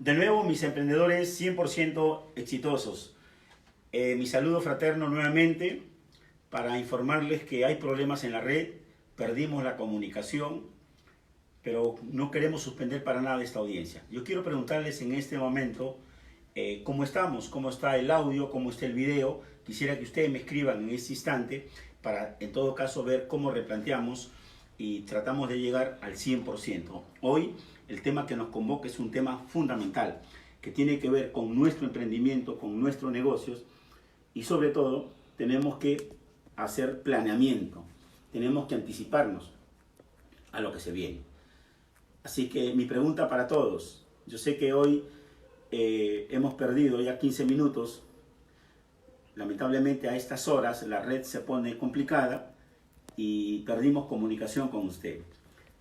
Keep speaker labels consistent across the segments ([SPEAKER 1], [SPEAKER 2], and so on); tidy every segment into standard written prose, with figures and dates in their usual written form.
[SPEAKER 1] De nuevo, mis emprendedores 100% exitosos. Mi saludo fraterno nuevamente para informarles que hay problemas en la red, perdimos la comunicación, pero no queremos suspender para nada esta audiencia. Yo quiero preguntarles en este momento cómo estamos, cómo está el audio, cómo está el video. Quisiera que ustedes me escriban en este instante para, en todo caso, ver cómo replanteamos y tratamos de llegar al 100%. Hoy el tema que nos convoca es un tema fundamental que tiene que ver con nuestro emprendimiento, con nuestros negocios y sobre todo tenemos que hacer planeamiento, tenemos que anticiparnos a lo que se viene. Así que mi pregunta para todos, yo sé que hoy hemos perdido ya 15 minutos, lamentablemente a estas horas la red se pone complicada y perdimos comunicación con usted,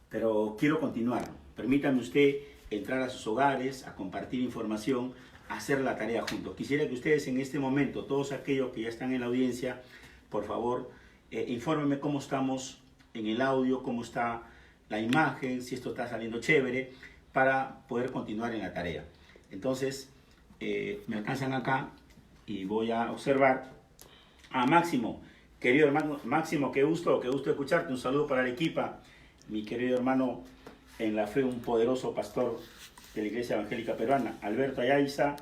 [SPEAKER 1] pero quiero continuar. Permítame usted entrar a sus hogares, a compartir información, a hacer la tarea juntos. Quisiera que ustedes en este momento, todos aquellos que ya están en la audiencia, por favor, infórmenme cómo estamos en el audio, cómo está la imagen, si esto está saliendo chévere, para poder continuar en la tarea. Entonces, me alcanzan acá y voy a observar a Máximo. Querido hermano Máximo, qué gusto escucharte. Un saludo para Arequipa, mi querido hermano en la fe, un poderoso pastor de la Iglesia Evangélica Peruana, Alberto Ayaiza.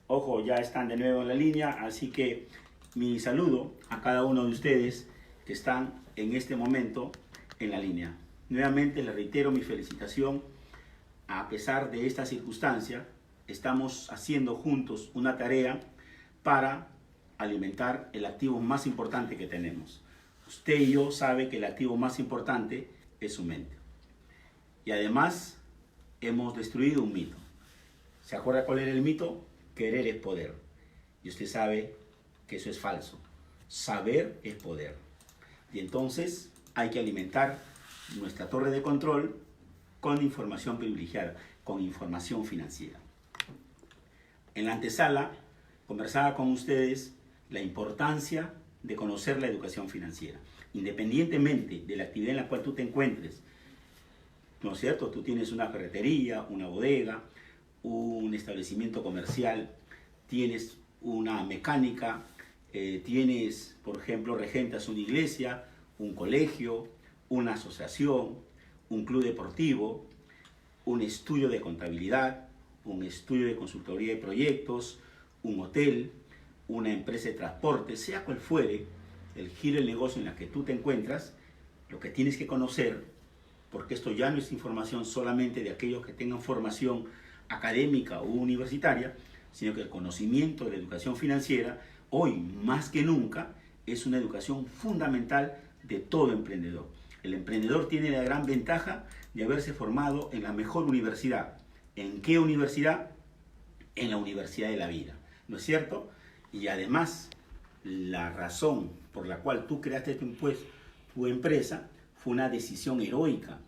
[SPEAKER 1] Ojo, ya están de nuevo en la línea, así que mi saludo a cada uno de ustedes que están en este momento en la línea. Nuevamente les reitero mi felicitación. A pesar de esta circunstancia, estamos haciendo juntos una tarea para alimentar el activo más importante que tenemos. Usted y yo sabe que el activo más importante es su mente. Y además hemos destruido un mito. ¿Se acuerda cuál era el mito? Querer es poder. Y usted sabe que eso es falso. Saber es poder. Y entonces hay que alimentar nuestra torre de control con información privilegiada, con información financiera. En la antesala conversaba con ustedes la importancia de conocer la educación financiera. Independientemente de la actividad en la cual tú te encuentres, ¿no es cierto? Tú tienes una ferretería, una bodega, un establecimiento comercial, tienes una mecánica, tienes, por ejemplo, regentas una iglesia, un colegio, una asociación, un club deportivo, un estudio de contabilidad, un estudio de consultoría de proyectos, un hotel, una empresa de transporte, sea cual fuere el giro del negocio en la que tú te encuentras, lo que tienes que conocer, porque esto ya no es información solamente de aquellos que tengan formación académica o universitaria, sino que el conocimiento de la educación financiera, hoy más que nunca, es una educación fundamental de todo emprendedor. El emprendedor tiene la gran ventaja de haberse formado en la mejor universidad. ¿En qué universidad? En la Universidad de la Vida, ¿no es cierto? Y además, la razón por la cual tú creaste tu empresa fue una decisión heroica.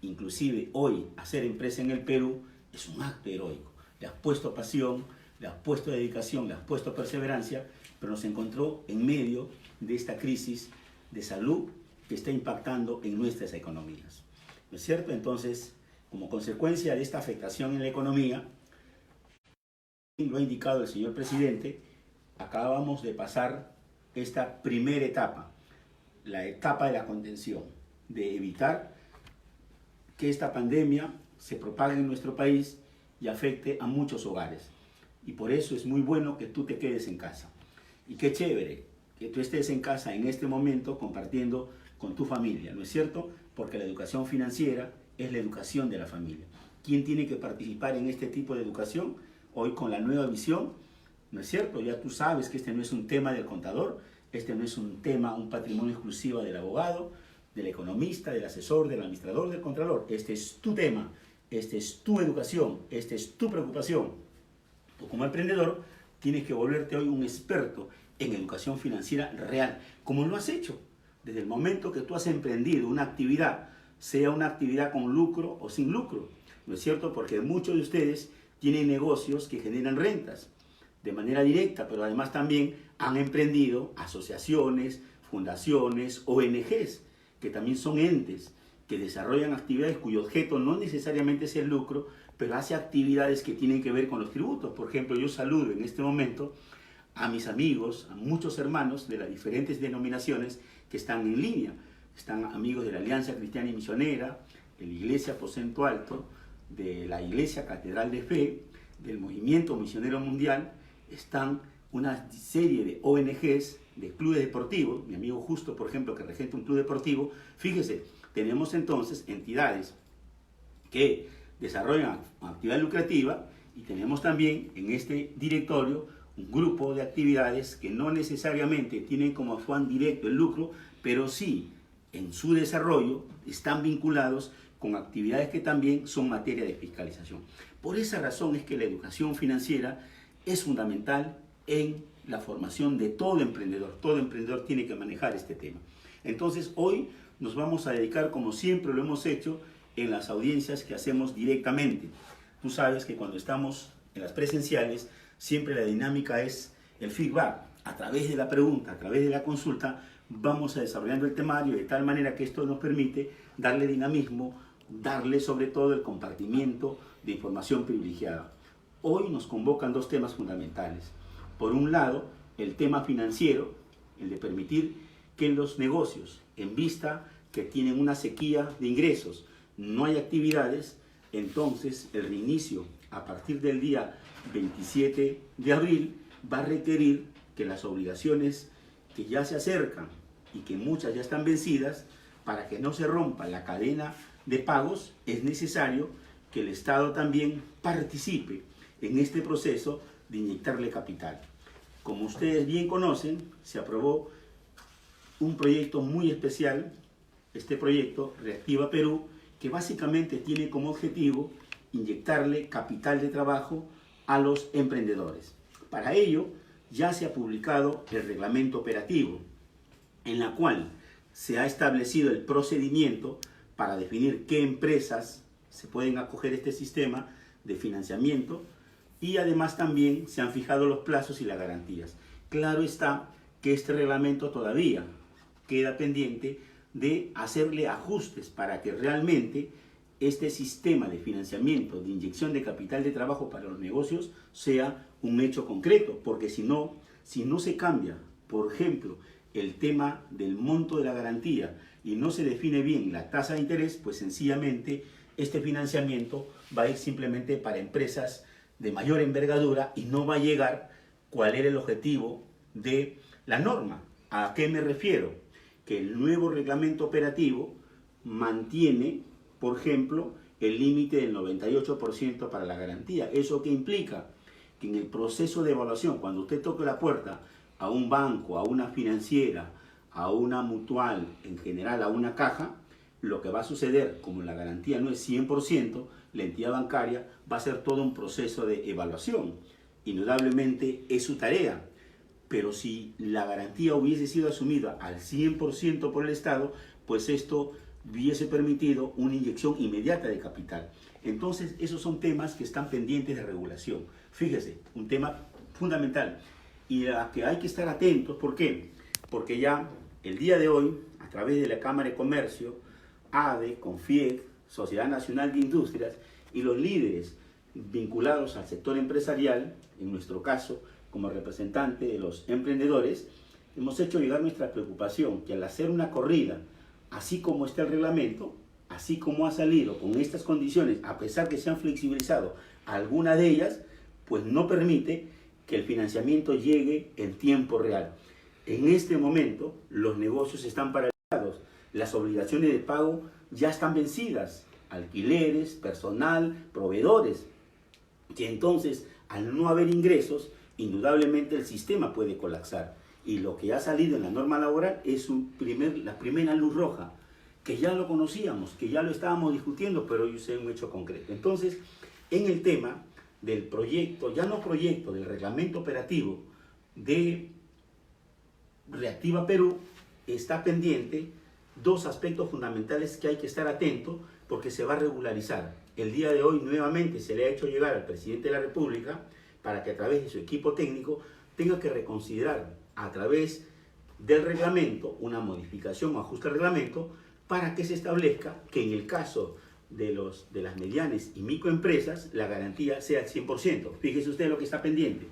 [SPEAKER 1] Inclusive hoy hacer empresa en el Perú es un acto heroico. Le has puesto pasión, le has puesto dedicación, le has puesto perseverancia, pero nos encontró en medio de esta crisis de salud que está impactando en nuestras economías, ¿no es cierto? Entonces, como consecuencia de esta afectación en la economía, lo ha indicado el señor presidente, acabamos de pasar esta primera etapa, la etapa de la contención, de evitar que esta pandemia se propague en nuestro país y afecte a muchos hogares. Y por eso es muy bueno que tú te quedes en casa. Y qué chévere que tú estés en casa en este momento compartiendo con tu familia, ¿no es cierto? Porque la educación financiera es la educación de la familia. ¿Quién tiene que participar en este tipo de educación? Hoy con la nueva visión, ¿no es cierto? Ya tú sabes que este no es un tema del contador, este no es un tema, un patrimonio exclusivo del abogado, del economista, del asesor, del administrador, del contralor. Este es tu tema, esta es tu educación, esta es tu preocupación. Tú como emprendedor tienes que volverte hoy un experto en educación financiera real, como lo has hecho desde el momento que tú has emprendido una actividad, sea una actividad con lucro o sin lucro, ¿no es cierto? Porque muchos de ustedes tienen negocios que generan rentas de manera directa, pero además también han emprendido asociaciones, fundaciones, ONGs, que también son entes que desarrollan actividades cuyo objeto no necesariamente es el lucro, pero hace actividades que tienen que ver con los tributos. Por ejemplo, yo saludo en este momento a mis amigos, a muchos hermanos de las diferentes denominaciones que están en línea. Están amigos de la Alianza Cristiana y Misionera, de la Iglesia Aposento Alto, de la Iglesia Catedral de Fe, del Movimiento Misionero Mundial. Están una serie de ONGs, de clubes deportivos, mi amigo Justo, por ejemplo, que regenta un club deportivo. Fíjese, tenemos entonces entidades que desarrollan actividad lucrativa y tenemos también en este directorio un grupo de actividades que no necesariamente tienen como afán directo el lucro, pero sí en su desarrollo están vinculados con actividades que también son materia de fiscalización. Por esa razón es que la educación financiera es fundamental en la formación de todo emprendedor. Todo emprendedor tiene que manejar este tema. Entonces hoy nos vamos a dedicar, como siempre lo hemos hecho, en las audiencias que hacemos directamente. Tú sabes que cuando estamos en las presenciales, siempre la dinámica es el feedback. A través de la pregunta, a través de la consulta, vamos a desarrollando el temario de tal manera que esto nos permite darle dinamismo, darle sobre todo el compartimiento de información privilegiada. Hoy nos convocan dos temas fundamentales. Por un lado, el tema financiero, el de permitir que los negocios, en vista que tienen una sequía de ingresos, no hay actividades, entonces el reinicio a partir del día 27 de abril va a requerir que las obligaciones que ya se acercan y que muchas ya están vencidas, para que no se rompa la cadena de pagos, es necesario que el Estado también participe en este proceso de inyectarle capital. Como ustedes bien conocen, se aprobó un proyecto muy especial, este proyecto Reactiva Perú, que básicamente tiene como objetivo inyectarle capital de trabajo a los emprendedores. Para ello, ya se ha publicado el reglamento operativo, en la cual se ha establecido el procedimiento para definir qué empresas se pueden acoger a este sistema de financiamiento, y además también se han fijado los plazos y las garantías. Claro está que este reglamento todavía queda pendiente de hacerle ajustes para que realmente este sistema de financiamiento, de inyección de capital de trabajo para los negocios sea un hecho concreto, porque si no se cambia, por ejemplo, el tema del monto de la garantía y no se define bien la tasa de interés, pues sencillamente este financiamiento va a ir simplemente para empresas de mayor envergadura y no va a llegar cuál era el objetivo de la norma. ¿A qué me refiero? Que el nuevo reglamento operativo mantiene, por ejemplo, el límite del 98% para la garantía. ¿Eso qué implica? Que en el proceso de evaluación, cuando usted toque la puerta a un banco, a una financiera, a una mutual, en general a una caja, lo que va a suceder, como la garantía no es 100%, la entidad bancaria va a hacer todo un proceso de evaluación. Indudablemente es su tarea, pero si la garantía hubiese sido asumida al 100% por el Estado, pues esto hubiese permitido una inyección inmediata de capital. Entonces, esos son temas que están pendientes de regulación. Fíjese, un tema fundamental y a que hay que estar atentos. ¿Por qué? Porque ya el día de hoy, a través de la Cámara de Comercio, ADE, CONFIEC, Sociedad Nacional de Industrias y los líderes vinculados al sector empresarial, en nuestro caso, como representante de los emprendedores, hemos hecho llegar nuestra preocupación que al hacer una corrida, así como está el reglamento, así como ha salido con estas condiciones, a pesar que se han flexibilizado algunas de ellas, pues no permite que el financiamiento llegue en tiempo real. En este momento los negocios están paralizados, las obligaciones de pago ya están vencidas, alquileres, personal, proveedores, y entonces al no haber ingresos, indudablemente el sistema puede colapsar. Y lo que ha salido en la norma laboral es la primera luz roja, que ya lo conocíamos, que ya lo estábamos discutiendo, pero hoy es un hecho concreto. Entonces, en el tema del proyecto, ya no proyecto, del reglamento operativo de Reactiva Perú, está pendiente dos aspectos fundamentales que hay que estar atento porque se va a regularizar. El día de hoy nuevamente se le ha hecho llegar al presidente de la República para que a través de su equipo técnico tenga que reconsiderar a través del reglamento, una modificación o ajuste al reglamento, para que se establezca que en el caso de las medianas y microempresas la garantía sea el 100%. Fíjese usted lo que está pendiente,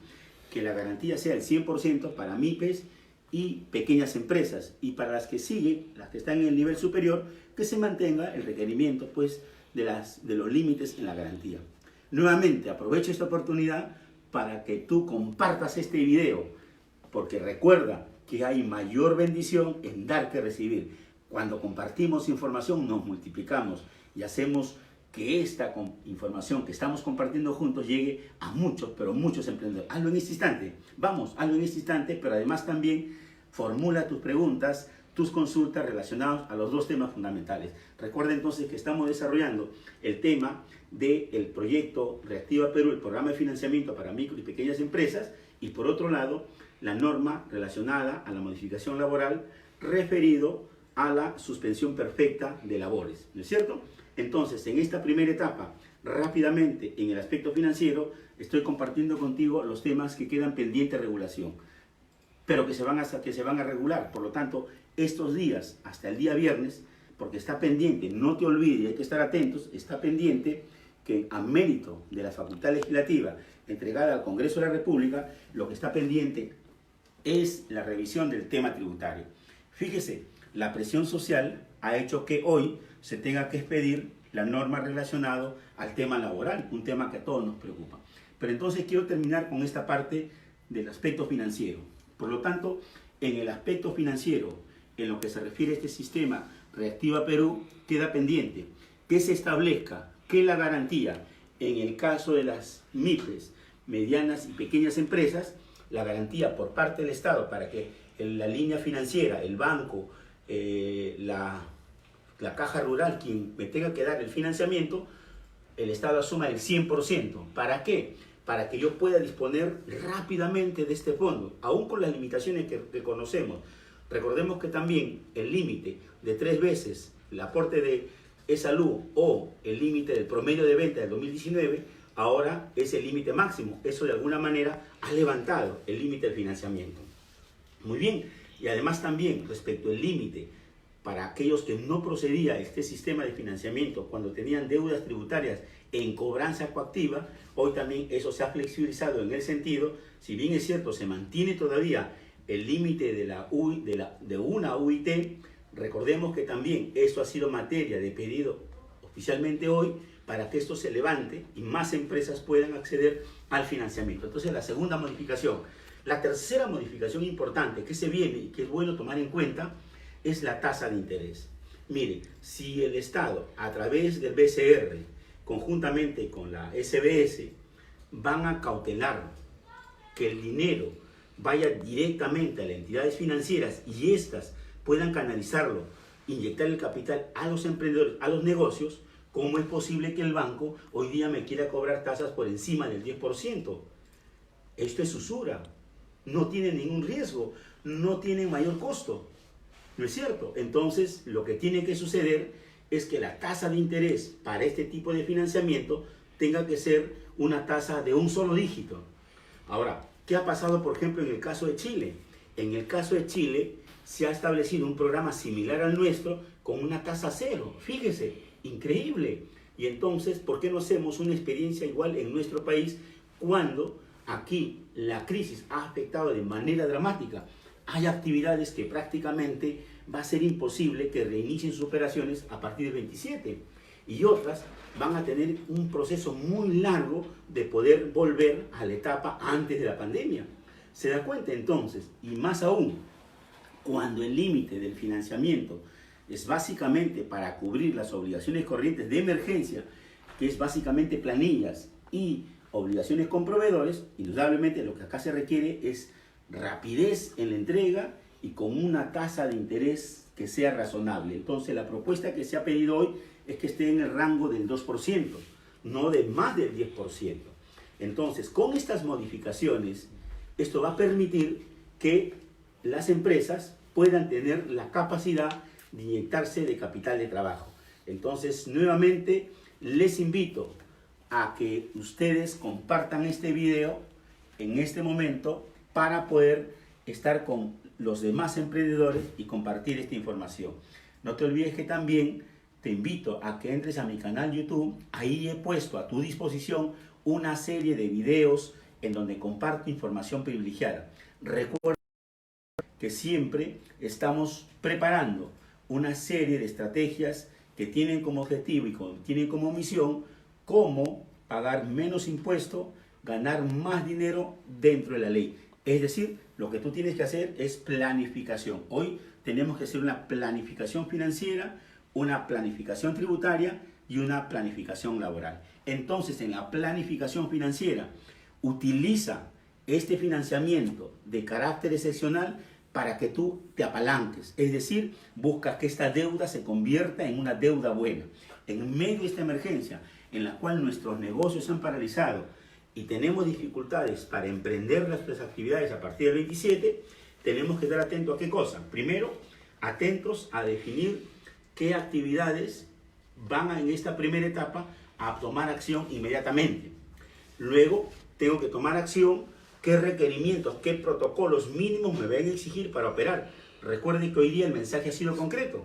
[SPEAKER 1] que la garantía sea el 100% para MIPES y pequeñas empresas, y para las que siguen, las que están en el nivel superior, que se mantenga el requerimiento pues de los límites en la garantía. Nuevamente aprovecho esta oportunidad para que tú compartas este video, porque recuerda que hay mayor bendición en dar que recibir. Cuando compartimos información nos multiplicamos y hacemos que esta información que estamos compartiendo juntos llegue a muchos, pero muchos emprendedores. Hazlo en este instante, vamos, hazlo en este instante, pero además también formula tus preguntas, tus consultas relacionadas a los dos temas fundamentales. Recuerda entonces que estamos desarrollando el tema del proyecto Reactiva Perú, el programa de financiamiento para micro y pequeñas empresas, y por otro lado, la norma relacionada a la modificación laboral referido a la suspensión perfecta de labores, ¿no es cierto? Entonces, en esta primera etapa, rápidamente, en el aspecto financiero, estoy compartiendo contigo los temas que quedan pendientes de regulación, pero que se van a regular. Por lo tanto, estos días, hasta el día viernes, porque está pendiente, no te olvides, hay que estar atentos, está pendiente que a mérito de la facultad legislativa entregada al Congreso de la República, lo que está pendiente es la revisión del tema tributario. Fíjese, la presión social ha hecho que hoy se tenga que expedir la norma relacionada al tema laboral, un tema que a todos nos preocupa. Pero entonces quiero terminar con esta parte del aspecto financiero. Por lo tanto, en el aspecto financiero, en lo que se refiere a este sistema Reactiva Perú, queda pendiente que se establezca que la garantía, en el caso de las MIPES, medianas y pequeñas empresas, la garantía por parte del Estado para que la línea financiera, el banco, la caja rural, quien me tenga que dar el financiamiento, el Estado asuma el 100%. ¿Para qué? Para que yo pueda disponer rápidamente de este fondo, aún con las limitaciones que conocemos. Recordemos que también el límite de 3 veces el aporte de salud o el límite del promedio de venta del 2019, ahora es el límite máximo. Eso de alguna manera ha levantado el límite del financiamiento. Muy bien, y además también respecto al límite para aquellos que no procedía este sistema de financiamiento cuando tenían deudas tributarias en cobranza coactiva, hoy también eso se ha flexibilizado en el sentido, si bien es cierto, se mantiene todavía el límite de una UIT, recordemos que también esto ha sido materia de pedido oficialmente hoy para que esto se levante y más empresas puedan acceder al financiamiento. Entonces, la segunda modificación. La tercera modificación importante que se viene y que es bueno tomar en cuenta es la tasa de interés. Mire, si el Estado, a través del BCR, conjuntamente con la SBS, van a cautelar que el dinero vaya directamente a las entidades financieras y éstas puedan canalizarlo, inyectar el capital a los emprendedores, a los negocios, ¿cómo es posible que el banco hoy día me quiera cobrar tasas por encima del 10%? Esto es usura, no tiene ningún riesgo, no tiene mayor costo, ¿no es cierto? Entonces, lo que tiene que suceder es que la tasa de interés para este tipo de financiamiento tenga que ser una tasa de un solo dígito. Ahora, ¿qué ha pasado, por ejemplo, en el caso de Chile? En el caso de Chile se ha establecido un programa similar al nuestro con una tasa cero. Fíjese, increíble. Y entonces, ¿por qué no hacemos una experiencia igual en nuestro país cuando aquí la crisis ha afectado de manera dramática? Hay actividades que prácticamente va a ser imposible que reinicien sus operaciones a partir del 27 y otras van a tener un proceso muy largo de poder volver a la etapa antes de la pandemia. ¿Se da cuenta entonces? Y más aún, cuando el límite del financiamiento es básicamente para cubrir las obligaciones corrientes de emergencia, que es básicamente planillas y obligaciones con proveedores, indudablemente lo que acá se requiere es rapidez en la entrega y con una tasa de interés que sea razonable. Entonces la propuesta que se ha pedido hoy es que esté en el rango del 2%, no de más del 10%. Entonces, con estas modificaciones, esto va a permitir que las empresas puedan tener la capacidad de inyectarse de capital de trabajo. Entonces, nuevamente, les invito a que ustedes compartan este video en este momento para poder estar con los demás emprendedores y compartir esta información. No te olvides que también te invito a que entres a mi canal YouTube. Ahí he puesto a tu disposición una serie de videos en donde comparto información privilegiada. Recuerda que siempre estamos preparando una serie de estrategias que tienen como objetivo y tienen como misión cómo pagar menos impuesto, ganar más dinero dentro de la ley. Es decir, lo que tú tienes que hacer es planificación. Hoy tenemos que hacer una planificación financiera, una planificación tributaria y una planificación laboral. Entonces, en la planificación financiera, utiliza este financiamiento de carácter excepcional para que tú te apalanques. Es decir, busca que esta deuda se convierta en una deuda buena. En medio de esta emergencia, en la cual nuestros negocios se han paralizado y tenemos dificultades para emprender nuestras actividades a partir del 27, tenemos que estar atentos a qué cosa. Primero, atentos a definir qué actividades van en esta primera etapa a tomar acción inmediatamente. Luego, tengo que tomar acción, qué requerimientos, qué protocolos mínimos me van a exigir para operar. Recuerden que hoy día el mensaje ha sido concreto.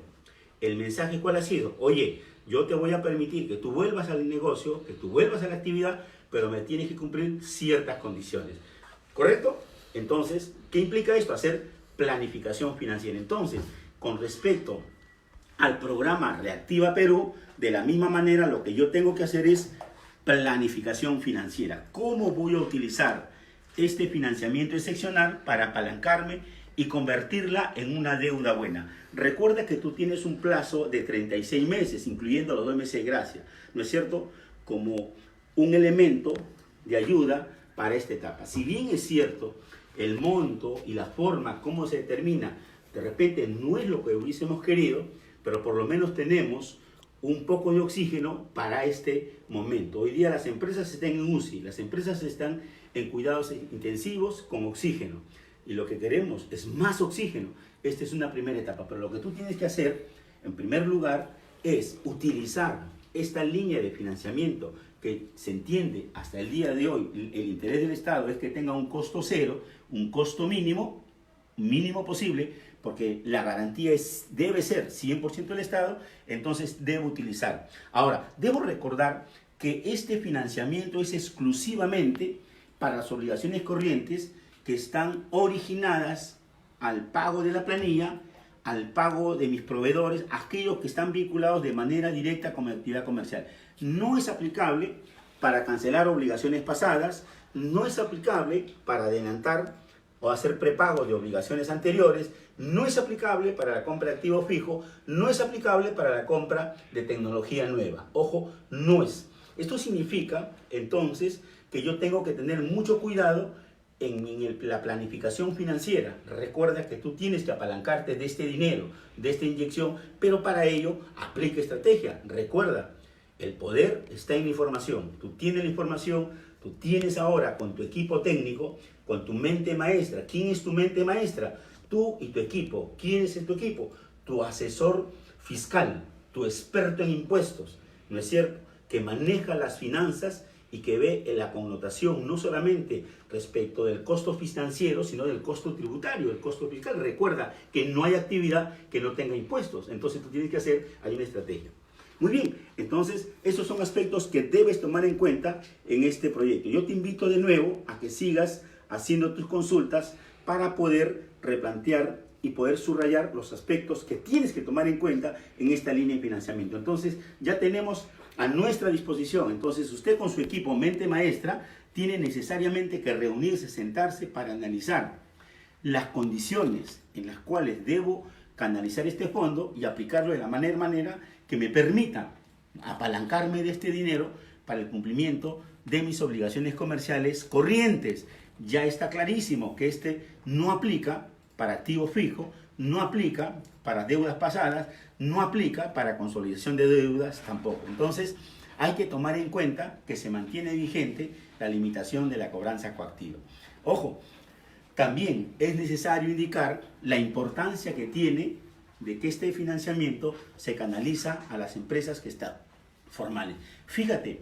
[SPEAKER 1] El mensaje, ¿cuál ha sido? Oye, yo te voy a permitir que tú vuelvas al negocio, que tú vuelvas a la actividad, pero me tienes que cumplir ciertas condiciones. ¿Correcto? Entonces, ¿qué implica esto? Hacer planificación financiera. Entonces, con respecto al programa Reactiva Perú, de la misma manera lo que yo tengo que hacer es planificación financiera. ¿Cómo voy a utilizar este financiamiento excepcional para apalancarme y convertirla en una deuda buena? Recuerda que tú tienes un plazo de 36 meses, incluyendo los 2 meses de gracia, ¿no es cierto? Como un elemento de ayuda para esta etapa. Si bien es cierto, el monto y la forma como se determina, de repente no es lo que hubiésemos querido, pero por lo menos tenemos un poco de oxígeno para este momento. Hoy día las empresas están en UCI, las empresas están en cuidados intensivos con oxígeno. Y lo que queremos es más oxígeno. Esta es una primera etapa, pero lo que tú tienes que hacer, en primer lugar, es utilizar esta línea de financiamiento que se entiende hasta el día de hoy. El interés del Estado es que tenga un costo cero, un costo mínimo posible, porque la garantía debe ser 100% del Estado, entonces debo utilizar. Ahora, debo recordar que este financiamiento es exclusivamente para las obligaciones corrientes que están originadas al pago de la planilla, al pago de mis proveedores, aquellos que están vinculados de manera directa con mi actividad comercial. No es aplicable para cancelar obligaciones pasadas, no es aplicable para adelantar o hacer prepagos de obligaciones anteriores, no es aplicable para la compra de activo fijo, no es aplicable para la compra de tecnología nueva. Ojo, no es. Esto significa, entonces, que yo tengo que tener mucho cuidado en la planificación financiera. Recuerda que tú tienes que apalancarte de este dinero, de esta inyección, pero para ello aplica estrategia. Recuerda, el poder está en la información. Tú tienes la información, tú tienes ahora con tu equipo técnico, con tu mente maestra. ¿Quién es tu mente maestra? Tú y tu equipo. ¿Quién es tu equipo? Tu asesor fiscal, tu experto en impuestos, ¿no es cierto? Que maneja las finanzas y que ve la connotación no solamente respecto del costo financiero, sino del costo tributario, el costo fiscal. Recuerda que no hay actividad que no tenga impuestos. Entonces tú tienes que hacer, hay una estrategia. Muy bien, entonces esos son aspectos que debes tomar en cuenta en este proyecto. Yo te invito de nuevo a que sigas haciendo tus consultas para poder replantear y poder subrayar los aspectos que tienes que tomar en cuenta en esta línea de financiamiento. Entonces ya tenemos a nuestra disposición. Entonces usted con su equipo mente maestra tiene necesariamente que reunirse, sentarse para analizar las condiciones en las cuales debo canalizar este fondo y aplicarlo de la manera que me permita apalancarme de este dinero para el cumplimiento de mis obligaciones comerciales corrientes. Ya está clarísimo que este no aplica para activo fijo, no aplica para deudas pasadas, no aplica para consolidación de deudas tampoco. Entonces, hay que tomar en cuenta que se mantiene vigente la limitación de la cobranza coactiva. Ojo, también es necesario indicar la importancia que tiene de que este financiamiento se canaliza a las empresas que están formales. Fíjate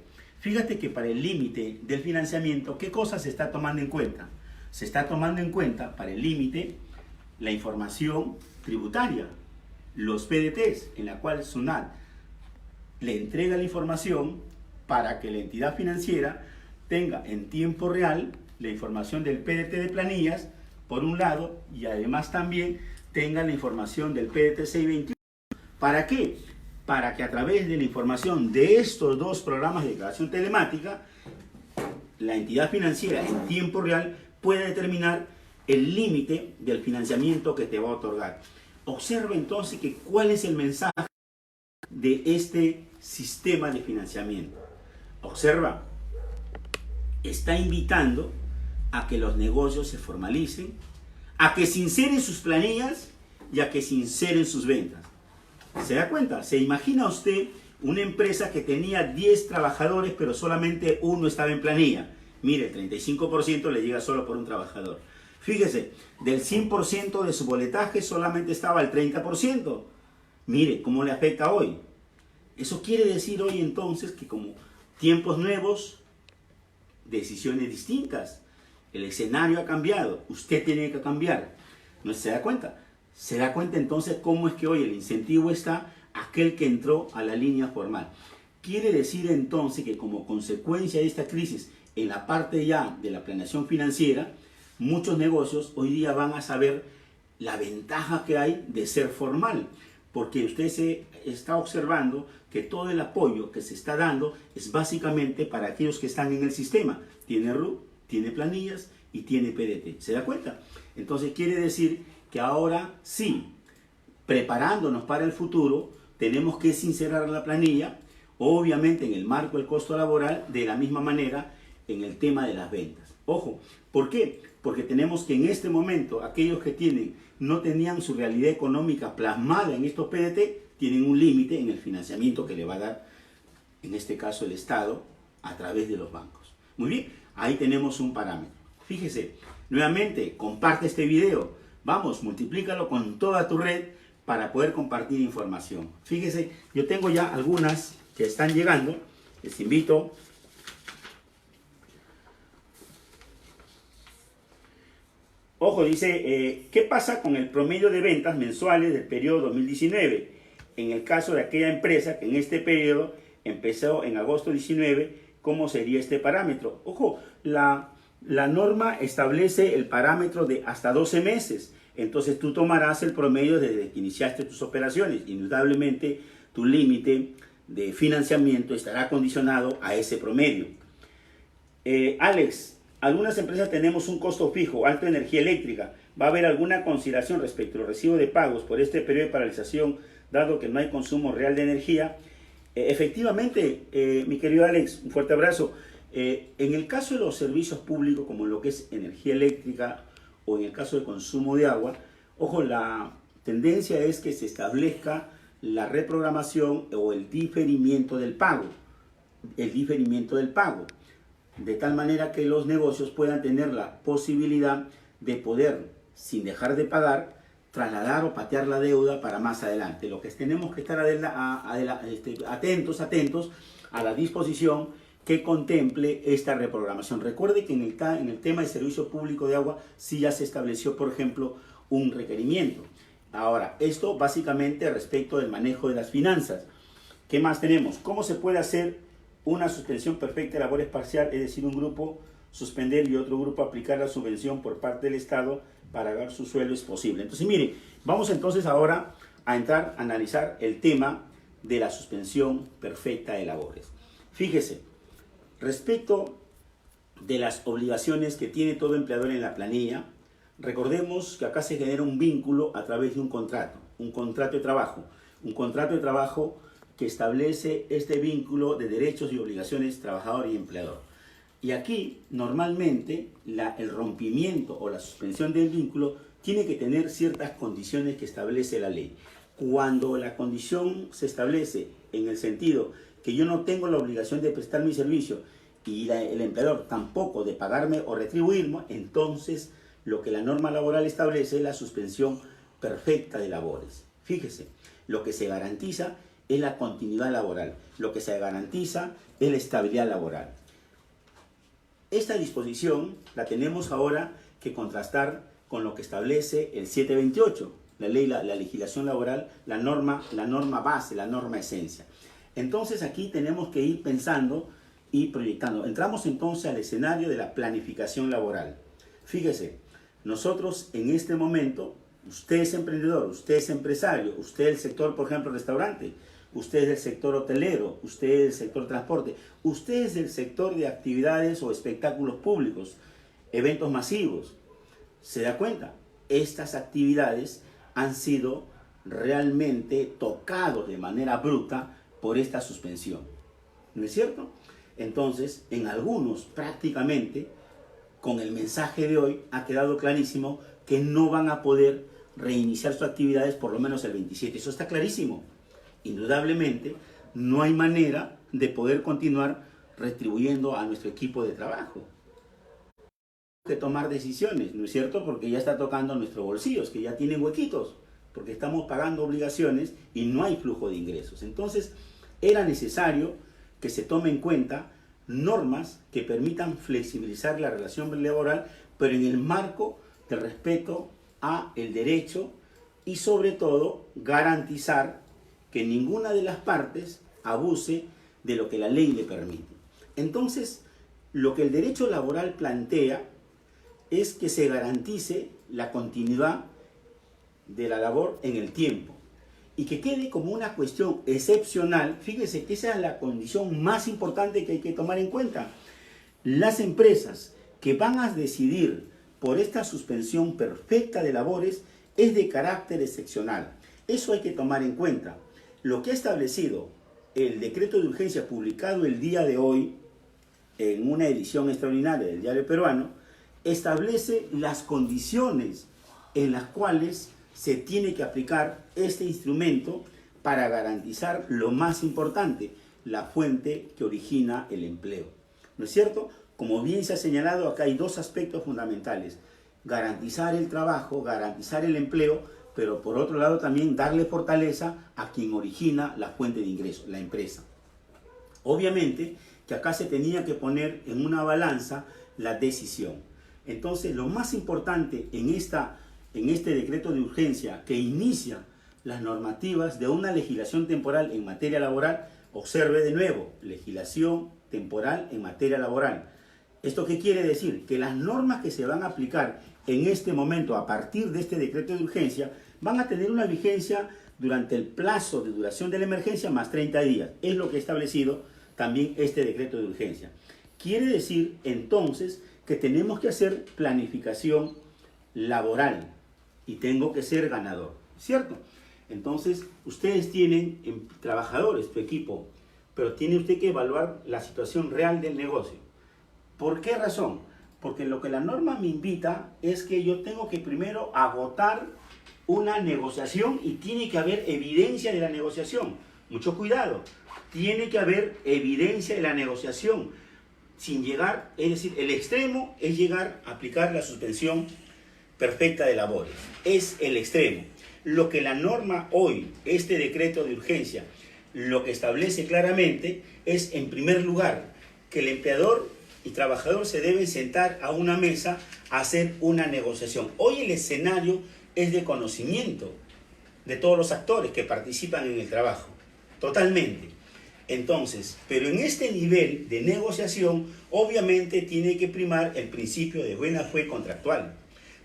[SPEAKER 1] que para el límite del financiamiento, ¿qué cosas se está tomando en cuenta? Se está tomando en cuenta para el límite la información tributaria, los PDTs, en la cual SUNAT le entrega la información para que la entidad financiera tenga en tiempo real la información del PDT de planillas, por un lado, y además también tenga la información del PDT 621. ¿Para qué? Para que a través de la información de estos dos programas de declaración telemática, la entidad financiera en tiempo real pueda determinar el límite del financiamiento que te va a otorgar. Observa entonces que cuál es el mensaje de este sistema de financiamiento. Observa, está invitando a que los negocios se formalicen, a que sinceren sus planillas y a que sinceren sus ventas. ¿Se da cuenta? ¿Se imagina usted una empresa que tenía 10 trabajadores pero solamente uno estaba en planilla? Mire, el 35% le llega solo por un trabajador. Fíjese, del 100% de su boletaje solamente estaba el 30%. Mire, ¿cómo le afecta hoy? Eso quiere decir hoy entonces que como tiempos nuevos, decisiones distintas. El escenario ha cambiado, usted tiene que cambiar. ¿No se da cuenta? Se da cuenta entonces cómo es que hoy el incentivo está aquel que entró a la línea formal. Quiere decir entonces que como consecuencia de esta crisis en la parte ya de la planeación financiera, muchos negocios hoy día van a saber la ventaja que hay de ser formal. Porque usted se está observando que todo el apoyo que se está dando es básicamente para aquellos que están en el sistema. Tiene RUT, tiene planillas y tiene PDT. ¿Se da cuenta? Entonces quiere decir que ahora sí, preparándonos para el futuro, tenemos que sincerar la planilla, obviamente en el marco del costo laboral, de la misma manera en el tema de las ventas. Ojo, ¿por qué? Porque tenemos que en este momento aquellos que no tenían su realidad económica plasmada en estos PDT, tienen un límite en el financiamiento que le va a dar, en este caso el Estado, a través de los bancos. Muy bien, ahí tenemos un parámetro. Fíjese, nuevamente, comparte este video. Vamos, multiplícalo con toda tu red para poder compartir información. Fíjese, yo tengo ya algunas que están llegando. Les invito. Ojo, dice, ¿qué pasa con el promedio de ventas mensuales del periodo 2019? En el caso de aquella empresa que en este periodo empezó en agosto 19, ¿cómo sería este parámetro? Ojo, la norma establece el parámetro de hasta 12 meses. Entonces tú tomarás el promedio desde que iniciaste tus operaciones. Indudablemente tu límite de financiamiento estará condicionado a ese promedio. Alex, algunas empresas tenemos un costo fijo, alto de energía eléctrica. ¿Va a haber alguna consideración respecto al recibo de pagos por este periodo de paralización, dado que no hay consumo real de energía? Efectivamente, mi querido Alex, un fuerte abrazo. En el caso de los servicios públicos, como lo que es energía eléctrica o en el caso de consumo de agua, ojo, la tendencia es que se establezca la reprogramación o el diferimiento del pago. De tal manera que los negocios puedan tener la posibilidad de poder, sin dejar de pagar, trasladar o patear la deuda para más adelante. Lo que tenemos que estar atentos a la disposición que contemple esta reprogramación. Recuerde que en el tema de servicio público de agua sí ya se estableció, por ejemplo, un requerimiento. Ahora, esto básicamente respecto del manejo de las finanzas. ¿Qué más tenemos? ¿Cómo se puede hacer una suspensión perfecta de labores parcial? Es decir, un grupo suspender y otro grupo aplicar la subvención por parte del Estado para pagar su sueldo. Es posible. Entonces, mire, vamos entonces ahora a entrar a analizar el tema de la suspensión perfecta de labores. Fíjese, respecto de las obligaciones que tiene todo empleador en la planilla, recordemos que acá se genera un vínculo a través de un contrato de trabajo que establece este vínculo de derechos y obligaciones trabajador y empleador. Y aquí, normalmente, el rompimiento o la suspensión del vínculo tiene que tener ciertas condiciones que establece la ley. Cuando la condición se establece en el sentido que yo no tengo la obligación de prestar mi servicio y el empleador tampoco de pagarme o retribuirme, entonces lo que la norma laboral establece es la suspensión perfecta de labores. Fíjese, lo que se garantiza es la continuidad laboral, lo que se garantiza es la estabilidad laboral. Esta disposición la tenemos ahora que contrastar con lo que establece el 728, la ley, la legislación laboral, la norma base, la norma esencia. Entonces aquí tenemos que ir pensando y proyectando. Entramos entonces al escenario de la planificación laboral. Fíjese, nosotros en este momento, usted es emprendedor, usted es empresario, usted es del sector, por ejemplo, restaurante, usted es del sector hotelero, usted es del sector transporte, usted es del sector de actividades o espectáculos públicos, eventos masivos. ¿Se da cuenta? Estas actividades han sido realmente tocados de manera bruta por esta suspensión. ¿No es cierto? Entonces, en algunos prácticamente, con el mensaje de hoy, ha quedado clarísimo que no van a poder reiniciar sus actividades por lo menos el 27. Eso está clarísimo. Indudablemente, no hay manera de poder continuar retribuyendo a nuestro equipo de trabajo. Que tomar decisiones, ¿no es cierto? Porque ya está tocando nuestros bolsillos, que ya tienen huequitos, porque estamos pagando obligaciones y no hay flujo de ingresos. Entonces, era necesario que se tome en cuenta normas que permitan flexibilizar la relación laboral, pero en el marco del respeto a el derecho y sobre todo garantizar que ninguna de las partes abuse de lo que la ley le permite. Entonces, lo que el derecho laboral plantea es que se garantice la continuidad de la labor en el tiempo y que quede como una cuestión excepcional. Fíjese que esa es la condición más importante que hay que tomar en cuenta. Las empresas que van a decidir por esta suspensión perfecta de labores es de carácter excepcional. Eso hay que tomar en cuenta. Lo que ha establecido el decreto de urgencia publicado el día de hoy en una edición extraordinaria del Diario Peruano establece las condiciones en las cuales se tiene que aplicar este instrumento para garantizar lo más importante, la fuente que origina el empleo. ¿No es cierto? Como bien se ha señalado, acá hay dos aspectos fundamentales. Garantizar el trabajo, garantizar el empleo, pero por otro lado también darle fortaleza a quien origina la fuente de ingreso, la empresa. Obviamente que acá se tenía que poner en una balanza la decisión. Entonces, lo más importante en este decreto de urgencia que inicia las normativas de una legislación temporal en materia laboral, observe de nuevo, legislación temporal en materia laboral. ¿Esto qué quiere decir? Que las normas que se van a aplicar en este momento a partir de este decreto de urgencia van a tener una vigencia durante el plazo de duración de la emergencia más 30 días. Es lo que ha establecido también este decreto de urgencia. Quiere decir entonces que tenemos que hacer planificación laboral y tengo que ser ganador, ¿cierto? Entonces, ustedes tienen trabajadores, tu equipo, pero tiene usted que evaluar la situación real del negocio. ¿Por qué razón? Porque lo que la norma me invita es que yo tengo que primero agotar una negociación y tiene que haber evidencia de la negociación. Mucho cuidado, tiene que haber evidencia de la negociación sin llegar, es decir, el extremo es llegar a aplicar la suspensión perfecta de labores. Es el extremo. Lo que la norma hoy, este decreto de urgencia, lo que establece claramente es, en primer lugar, que el empleador y trabajador se deben sentar a una mesa a hacer una negociación. Hoy el escenario es de conocimiento de todos los actores que participan en el trabajo, totalmente. Entonces, pero en este nivel de negociación, obviamente tiene que primar el principio de buena fe contractual.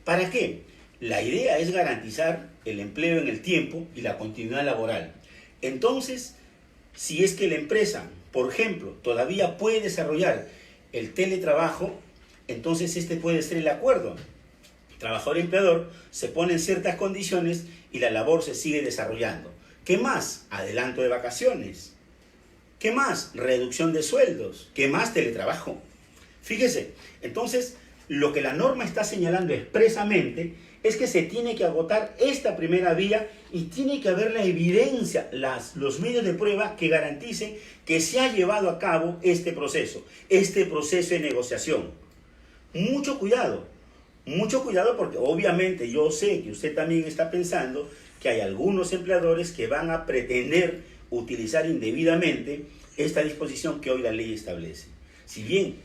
[SPEAKER 1] ¿Para qué? La idea es garantizar el empleo en el tiempo y la continuidad laboral. Entonces, si es que la empresa, por ejemplo, todavía puede desarrollar el teletrabajo, entonces este puede ser el acuerdo. Trabajador y empleador se ponen ciertas condiciones y la labor se sigue desarrollando. ¿Qué más? Adelanto de vacaciones. ¿Qué más? Reducción de sueldos. ¿Qué más? Teletrabajo. Fíjese, entonces lo que la norma está señalando expresamente es que se tiene que agotar esta primera vía y tiene que haber la evidencia, los medios de prueba que garanticen que se ha llevado a cabo este proceso de negociación. Mucho cuidado porque obviamente yo sé que usted también está pensando que hay algunos empleadores que van a pretender utilizar indebidamente esta disposición que hoy la ley establece. Si bien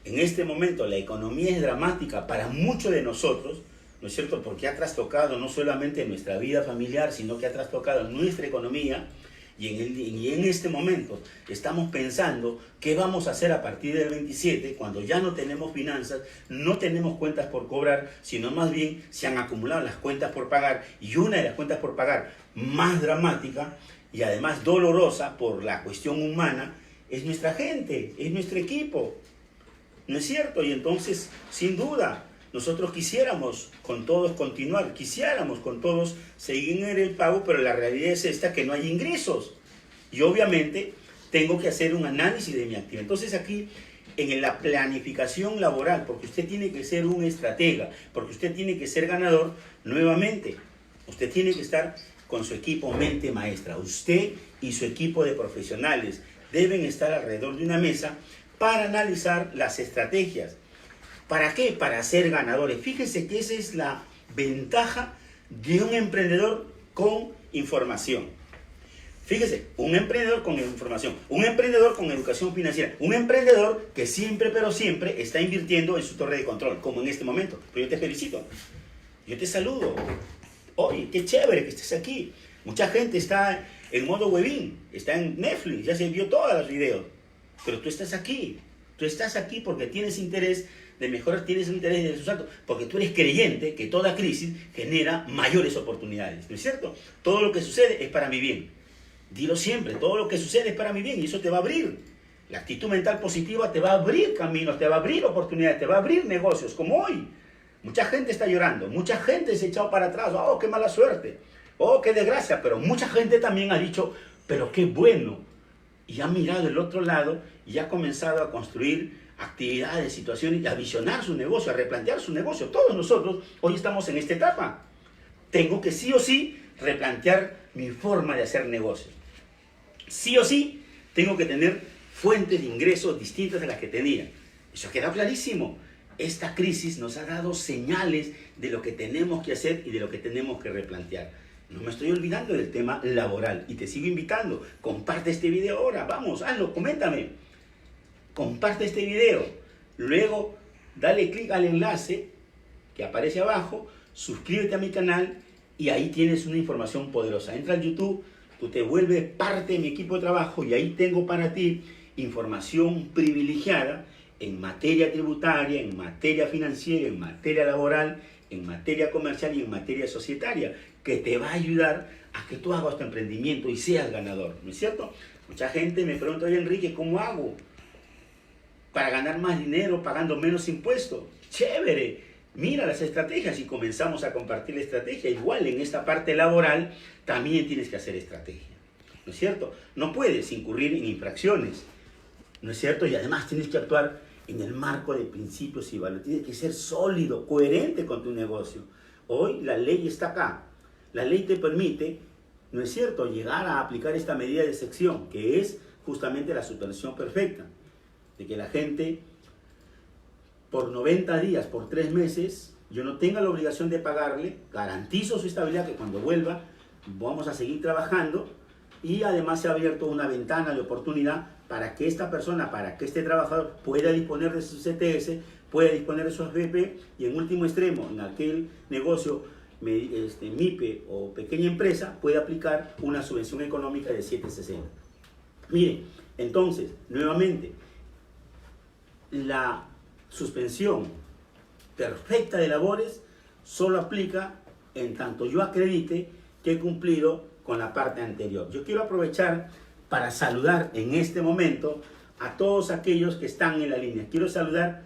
[SPEAKER 1] en este momento la economía es dramática para muchos de nosotros, ¿no es cierto? Porque ha trastocado no solamente nuestra vida familiar, sino que ha trastocado nuestra economía. Y en este momento estamos pensando qué vamos a hacer a partir del 27, cuando ya no tenemos finanzas, no tenemos cuentas por cobrar, sino más bien se han acumulado las cuentas por pagar. Y una de las cuentas por pagar más dramática y además dolorosa por la cuestión humana es nuestra gente, es nuestro equipo. ¿No es cierto? Y entonces, sin duda, nosotros quisiéramos con todos continuar, quisiéramos con todos seguir en el pago, pero la realidad es esta, que no hay ingresos. Y obviamente tengo que hacer un análisis de mi actividad. Entonces aquí, en la planificación laboral, porque usted tiene que ser un estratega, porque usted tiene que ser ganador, nuevamente, usted tiene que estar con su equipo mente maestra. Usted y su equipo de profesionales deben estar alrededor de una mesa para analizar las estrategias. ¿Para qué? Para ser ganadores. Fíjese que esa es la ventaja de un emprendedor con información. Fíjese, un emprendedor con información, un emprendedor con educación financiera, un emprendedor que siempre, pero siempre está invirtiendo en su torre de control, como en este momento. Pero yo te felicito, yo te saludo. Oye, qué chévere que estés aquí. Mucha gente está en modo webin, está en Netflix, ya se vio todos los videos. Pero tú estás aquí porque tienes interés de mejorar, tienes interés de resultados, porque tú eres creyente que toda crisis genera mayores oportunidades, ¿no es cierto? Todo lo que sucede es para mi bien. Dilo siempre, todo lo que sucede es para mi bien y eso te va a abrir. La actitud mental positiva te va a abrir caminos, te va a abrir oportunidades, te va a abrir negocios, como hoy. Mucha gente está llorando, mucha gente se ha echado para atrás, oh, qué mala suerte, oh, qué desgracia, pero mucha gente también ha dicho, pero qué bueno. Y ha mirado el otro lado y ha comenzado a construir actividades, situaciones, a visionar su negocio, a replantear su negocio. Todos nosotros hoy estamos en esta etapa. Tengo que sí o sí replantear mi forma de hacer negocios. Sí o sí tengo que tener fuentes de ingresos distintas de las que tenía. Eso queda clarísimo. Esta crisis nos ha dado señales de lo que tenemos que hacer y de lo que tenemos que replantear. No me estoy olvidando del tema laboral y te sigo invitando. Comparte este video ahora, vamos, hazlo, coméntame. Comparte este video. Luego, dale clic al enlace que aparece abajo, suscríbete a mi canal y ahí tienes una información poderosa. Entra al YouTube, tú te vuelves parte de mi equipo de trabajo y ahí tengo para ti información privilegiada en materia tributaria, en materia financiera, en materia laboral, en materia comercial y en materia societaria, que te va a ayudar a que tú hagas tu emprendimiento y seas ganador, ¿no es cierto? Mucha gente me pregunta, oye Enrique, ¿cómo hago para ganar más dinero pagando menos impuestos? Chévere, mira las estrategias y comenzamos a compartir la estrategia. Igual en esta parte laboral también tienes que hacer estrategia, ¿no es cierto? No puedes incurrir en infracciones, ¿no es cierto? Y además tienes que actuar en el marco de principios y valores. Tienes que ser sólido, coherente con tu negocio. Hoy la ley está acá. La ley te permite, ¿no es cierto?, llegar a aplicar esta medida de excepción, que es justamente la suspensión perfecta. De que la gente, por 90 días, por 3 meses, yo no tenga la obligación de pagarle, garantizo su estabilidad, que cuando vuelva vamos a seguir trabajando, y además se ha abierto una ventana de oportunidad para que esta persona, para que este trabajador pueda disponer de su CTS, pueda disponer de su AFP y en último extremo, en aquel negocio, MIPE o pequeña empresa, puede aplicar una subvención económica de 760. Miren, entonces, nuevamente, la suspensión perfecta de labores solo aplica en tanto yo acredite que he cumplido con la parte anterior. Yo quiero aprovechar para saludar en este momento a todos aquellos que están en la línea. Quiero saludar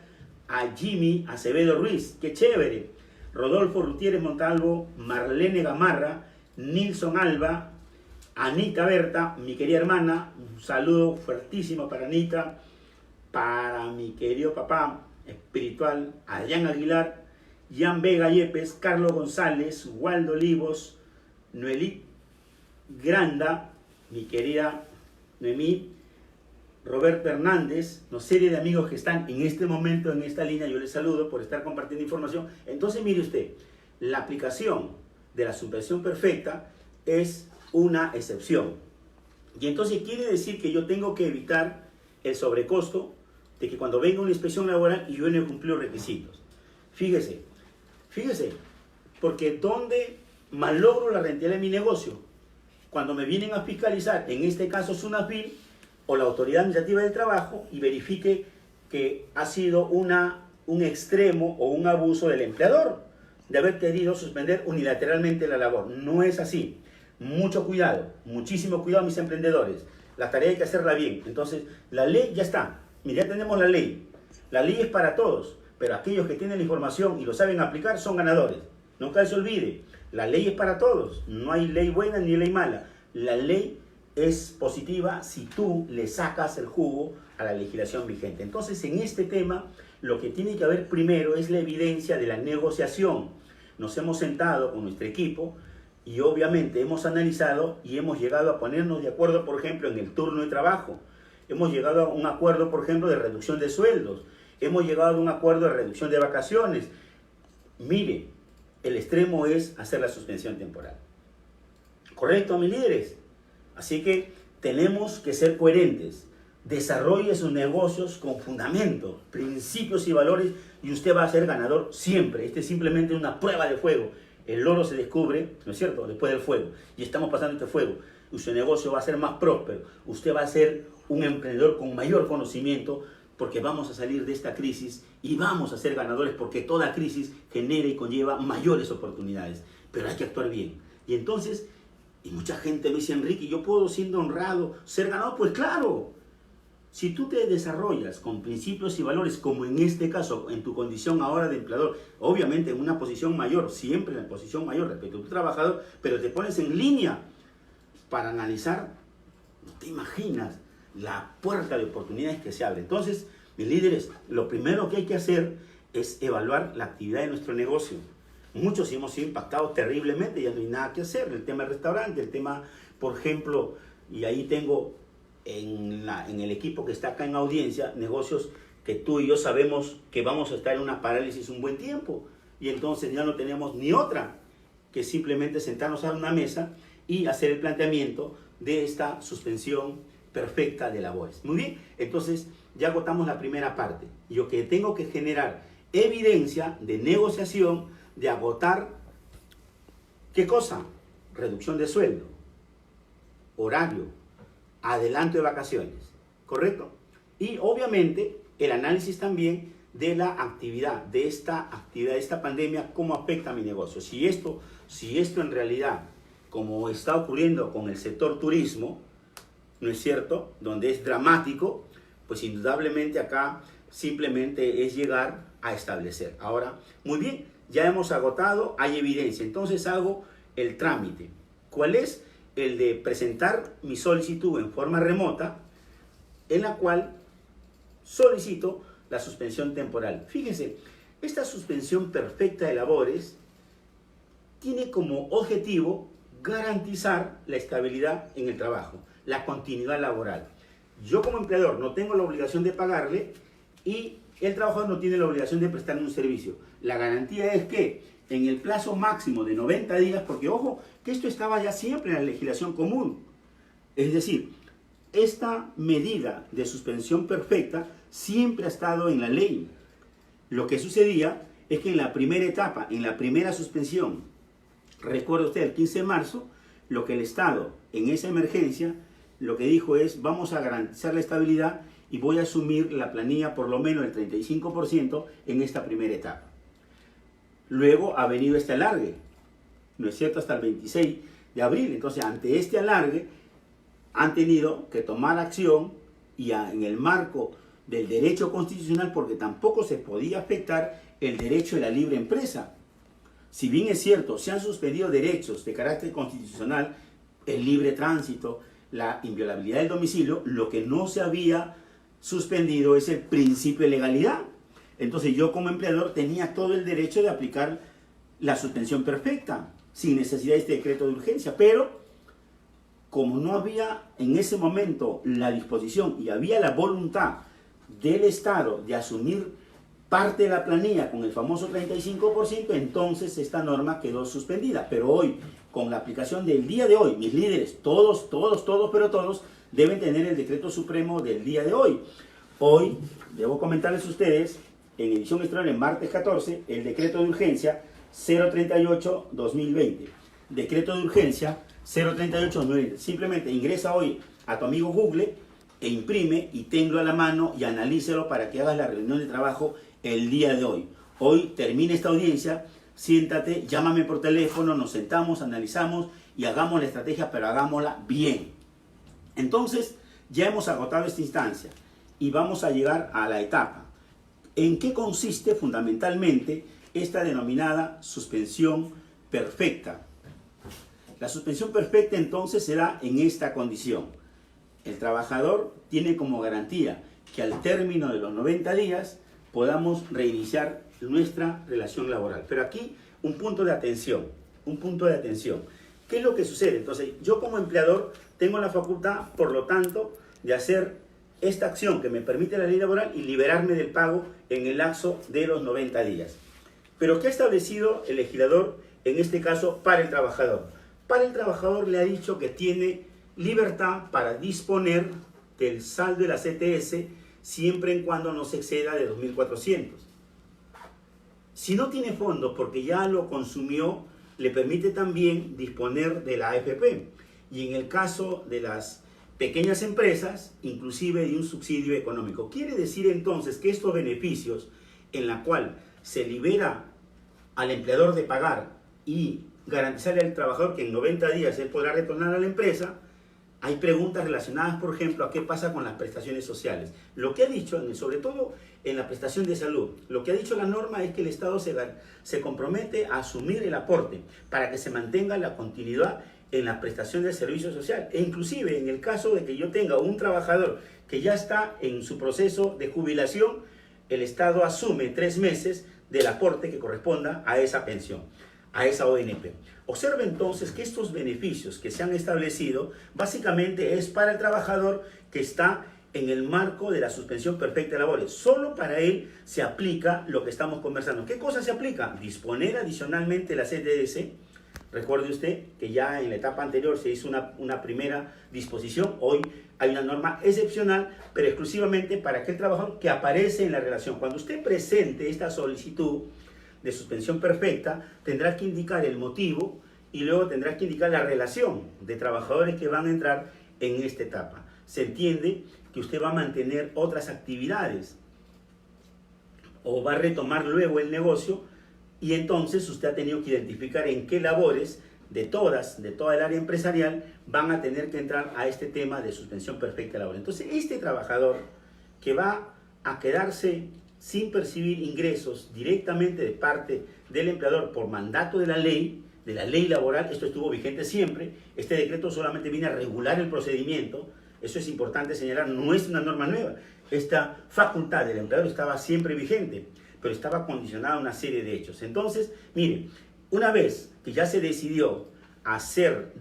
[SPEAKER 1] a Jimmy Acevedo Ruiz, qué chévere, Rodolfo Gutiérrez Montalvo, Marlene Gamarra, Nilson Alba, Anita Berta, mi querida hermana, un saludo fuertísimo para Anita, para mi querido papá espiritual, Adrián Aguilar, Jan Vega Yepes, Carlos González, Waldo Olivos, Noelí Granda, mi querida Noemí, Roberto Hernández, una serie de amigos que están en este momento en esta línea, yo les saludo por estar compartiendo información. Entonces mire usted, la aplicación de la suspensión perfecta es una excepción. Y entonces quiere decir que yo tengo que evitar el sobrecosto de que cuando venga una inspección laboral y yo no he cumplido los requisitos. Fíjese, Porque ¿dónde malogro la rentabilidad de mi negocio? Cuando me vienen a fiscalizar, en este caso SUNAFIL o la Autoridad Administrativa del Trabajo, y verifique que ha sido un extremo o un abuso del empleador de haber querido suspender unilateralmente la labor. No es así. Mucho cuidado, muchísimo cuidado, mis emprendedores. La tarea hay que hacerla bien. Entonces, la ley ya está. Mira, ya tenemos la ley. La ley es para todos, pero aquellos que tienen la información y lo saben aplicar son ganadores. Nunca se olvide, la ley es para todos. No hay ley buena ni ley mala. La ley es positiva si tú le sacas el jugo a la legislación vigente. Entonces, en este tema, lo que tiene que haber primero es la evidencia de la negociación. Nos hemos sentado con nuestro equipo y obviamente hemos analizado y hemos llegado a ponernos de acuerdo, por ejemplo, en el turno de trabajo. Hemos llegado a un acuerdo, por ejemplo, de reducción de sueldos. Hemos llegado a un acuerdo de reducción de vacaciones. Mire, el extremo es hacer la suspensión temporal. ¿Correcto, mis líderes? Así que tenemos que ser coherentes. Desarrolle sus negocios con fundamentos, principios y valores y usted va a ser ganador siempre. Este es simplemente una prueba de fuego. El oro se descubre, ¿no es cierto?, después del fuego. Y estamos pasando este fuego. Y su negocio va a ser más próspero. Usted va a ser un emprendedor con mayor conocimiento porque vamos a salir de esta crisis y vamos a ser ganadores porque toda crisis genera y conlleva mayores oportunidades. Pero hay que actuar bien. Y entonces, y mucha gente me dice, Enrique, ¿yo puedo, siendo honrado, ser ganador? Pues claro. Si tú te desarrollas con principios y valores, como en este caso, en tu condición ahora de empleador, obviamente en una posición mayor, siempre en la posición mayor respecto a tu trabajador, pero te pones en línea para analizar, no te imaginas la puerta de oportunidades que se abre. Entonces, mis líderes, lo primero que hay que hacer es evaluar la actividad de nuestro negocio. Muchos hemos sido impactados terriblemente, ya no hay nada que hacer. El tema del restaurante, el tema, por ejemplo, y ahí tengo en el equipo que está acá en audiencia, negocios que tú y yo sabemos que vamos a estar en una parálisis un buen tiempo. Y entonces ya no tenemos ni otra que simplemente sentarnos a una mesa y hacer el planteamiento de esta suspensión perfecta de labores. Muy bien, entonces ya agotamos la primera parte. Yo que tengo que generar evidencia de negociación, de agotar, ¿qué cosa? Reducción de sueldo, horario, adelanto de vacaciones, ¿correcto? Y obviamente el análisis también de la actividad, de esta pandemia, cómo afecta a mi negocio. Si esto en realidad, como está ocurriendo con el sector turismo, ¿no es cierto?, donde es dramático, pues indudablemente acá simplemente es llegar a establecer. Ahora, muy bien, ya hemos agotado, hay evidencia, entonces hago el trámite. ¿Cuál es? El de presentar mi solicitud en forma remota, en la cual solicito la suspensión temporal. Fíjense, esta suspensión perfecta de labores tiene como objetivo garantizar la estabilidad en el trabajo, la continuidad laboral. Yo como empleador no tengo la obligación de pagarle y el trabajador no tiene la obligación de prestarme un servicio. La garantía es que en el plazo máximo de 90 días, porque ojo, que esto estaba ya siempre en la legislación común. Es decir, esta medida de suspensión perfecta siempre ha estado en la ley. Lo que sucedía es que en la primera etapa, en la primera suspensión, recuerde usted, el 15 de marzo, lo que el Estado en esa emergencia, lo que dijo es, vamos a garantizar la estabilidad y voy a asumir la planilla por lo menos el 35% en esta primera etapa. Luego ha venido este alargue, ¿no es cierto?, hasta el 26 de abril. Entonces, ante este alargue, han tenido que tomar acción y en el marco del derecho constitucional, porque tampoco se podía afectar el derecho de la libre empresa. Si bien es cierto, se han suspendido derechos de carácter constitucional, el libre tránsito, la inviolabilidad del domicilio, lo que no se había suspendido es el principio de legalidad. Entonces yo como empleador tenía todo el derecho de aplicar la suspensión perfecta, sin necesidad de este decreto de urgencia, pero como no había en ese momento la disposición y había la voluntad del Estado de asumir parte de la planilla con el famoso 35%, entonces esta norma quedó suspendida. Pero hoy, con la aplicación del día de hoy, mis líderes, todos deben tener el decreto supremo del día de hoy. Hoy, debo comentarles a ustedes, en edición extraordinaria, martes 14, el decreto de urgencia 038-2020. Decreto de urgencia 038-2020. Simplemente ingresa hoy a tu amigo Google e imprime y tenlo a la mano y analícelo para que hagas la reunión de trabajo el día de hoy. Hoy termina esta audiencia, siéntate, llámame por teléfono, nos sentamos, analizamos y hagamos la estrategia, pero hagámosla bien. Entonces, ya hemos agotado esta instancia y vamos a llegar a la etapa. ¿En qué consiste fundamentalmente esta denominada suspensión perfecta? La suspensión perfecta entonces será en esta condición. El trabajador tiene como garantía que al término de los 90 días podamos reiniciar nuestra relación laboral. Pero aquí un punto de atención, ¿Qué es lo que sucede? Entonces, yo como empleador tengo la facultad, por lo tanto, de hacer esta acción que me permite la ley laboral y liberarme del pago en el lapso de los 90 días. Pero ¿qué ha establecido el legislador en este caso para el trabajador? Para el trabajador le ha dicho que tiene libertad para disponer del saldo de la CTS siempre y cuando no se exceda de 2.400. Si no tiene fondos porque ya lo consumió, le permite también disponer de la AFP. Y en el caso de las pequeñas empresas, inclusive de un subsidio económico. Quiere decir entonces que estos beneficios en la cual se libera al empleador de pagar y garantizarle al trabajador que en 90 días él podrá retornar a la empresa, hay preguntas relacionadas, por ejemplo, a qué pasa con las prestaciones sociales. Lo que ha dicho, sobre todo en la prestación de salud, lo que ha dicho la norma es que el Estado se compromete a asumir el aporte para que se mantenga la continuidad en la prestación del servicio social. E inclusive en el caso de que yo tenga un trabajador que ya está en su proceso de jubilación, el Estado asume 3 meses del aporte que corresponda a esa pensión, a esa ONP. Observe entonces que estos beneficios que se han establecido básicamente es para el trabajador que está en el marco de la suspensión perfecta de labores. Solo para él se aplica lo que estamos conversando. ¿Qué cosa se aplica? Disponer adicionalmente la CTS. Recuerde usted que ya en la etapa anterior se hizo una primera disposición. Hoy hay una norma excepcional, pero exclusivamente para aquel trabajador que aparece en la relación. Cuando usted presente esta solicitud de suspensión perfecta, tendrá que indicar el motivo y luego tendrá que indicar la relación de trabajadores que van a entrar en esta etapa. Se entiende que usted va a mantener otras actividades o va a retomar luego el negocio y entonces usted ha tenido que identificar en qué labores de toda el área empresarial van a tener que entrar a este tema de suspensión perfecta de labores. Entonces, este trabajador que va a quedarse sin percibir ingresos directamente de parte del empleador por mandato de la ley laboral, esto estuvo vigente siempre, este decreto solamente viene a regular el procedimiento, eso es importante señalar, no es una norma nueva, esta facultad del empleador estaba siempre vigente, pero estaba condicionada a una serie de hechos. Entonces, mire, una vez que ya se decidió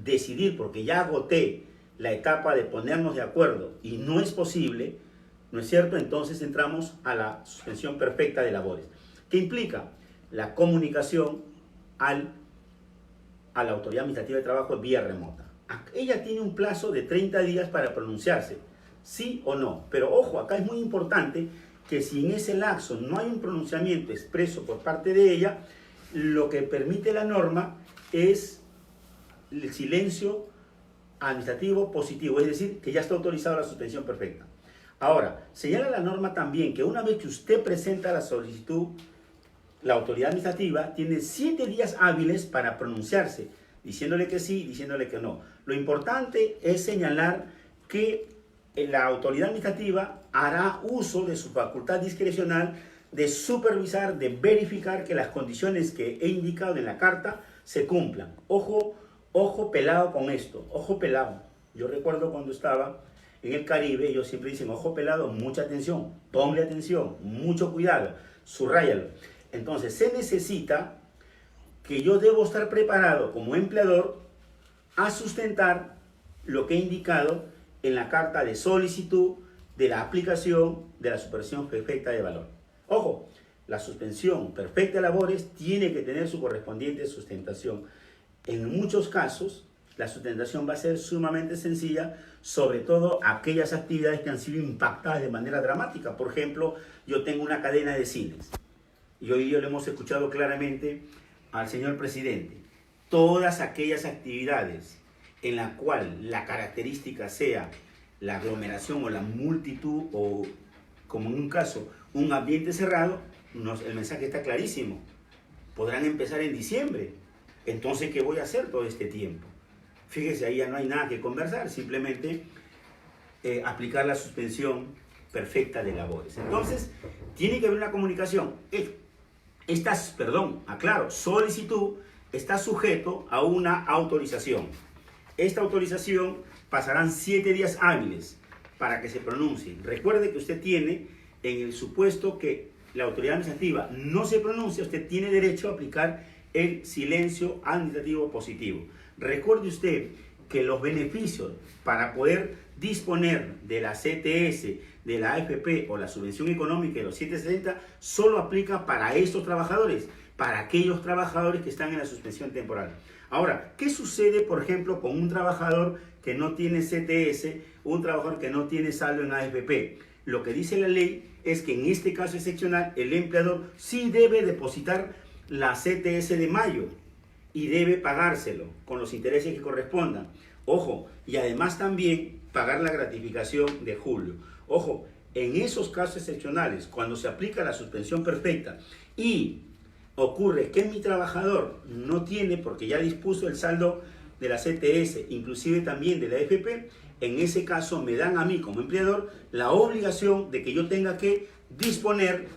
[SPEAKER 1] decidir, porque ya agoté la etapa de ponernos de acuerdo y no es posible, ¿no es cierto? Entonces entramos a la suspensión perfecta de labores, que implica la comunicación a la Autoridad Administrativa de Trabajo vía remota. Ella tiene un plazo de 30 días para pronunciarse, sí o no. Pero ojo, acá es muy importante que si en ese lapso no hay un pronunciamiento expreso por parte de ella, lo que permite la norma es el silencio administrativo positivo, es decir, que ya está autorizada la suspensión perfecta. Ahora, señala la norma también que una vez que usted presenta la solicitud, la autoridad administrativa tiene 7 días hábiles para pronunciarse, diciéndole que sí, diciéndole que no. Lo importante es señalar que la autoridad administrativa hará uso de su facultad discrecional de supervisar, de verificar que las condiciones que he indicado en la carta se cumplan. Ojo pelado con esto, ojo pelado. Yo recuerdo cuando estaba en el Caribe, ellos siempre dicen, ojo pelado, mucha atención, ponle atención, mucho cuidado, subráyalo. Entonces, se necesita que yo debo estar preparado como empleador a sustentar lo que he indicado en la carta de solicitud de la aplicación de la suspensión perfecta de valor. Ojo, la suspensión perfecta de labores tiene que tener su correspondiente sustentación. En muchos casos, la sustentación va a ser sumamente sencilla, sobre todo aquellas actividades que han sido impactadas de manera dramática. Por ejemplo, yo tengo una cadena de cines y hoy lo hemos escuchado claramente al señor presidente, todas aquellas actividades en la cual la característica sea la aglomeración o la multitud o, como en un caso, un ambiente cerrado, el mensaje está clarísimo. Podrán empezar en diciembre. Entonces, ¿qué voy a hacer todo este tiempo? Fíjese, ahí ya no hay nada que conversar, simplemente aplicar la suspensión perfecta de labores. Entonces, tiene que haber una comunicación. Aclaro, solicitud está sujeto a una autorización. Esta autorización pasarán 7 días hábiles para que se pronuncie. Recuerde que usted tiene, en el supuesto que la autoridad administrativa no se pronuncia, usted tiene derecho a aplicar el silencio administrativo positivo. Recuerde usted que los beneficios para poder disponer de la CTS, de la AFP o la subvención económica de los 760 solo aplica para estos trabajadores, para aquellos trabajadores que están en la suspensión temporal. Ahora, ¿qué sucede, por ejemplo, con un trabajador que no tiene CTS, un trabajador que no tiene saldo en AFP? Lo que dice la ley es que en este caso excepcional el empleador sí debe depositar la CTS de mayo y debe pagárselo con los intereses que correspondan. Ojo, y además también pagar la gratificación de julio. Ojo, en esos casos excepcionales, cuando se aplica la suspensión perfecta y ocurre que mi trabajador no tiene, porque ya dispuso el saldo de la CTS, inclusive también de la AFP, en ese caso me dan a mí como empleador la obligación de que yo tenga que disponer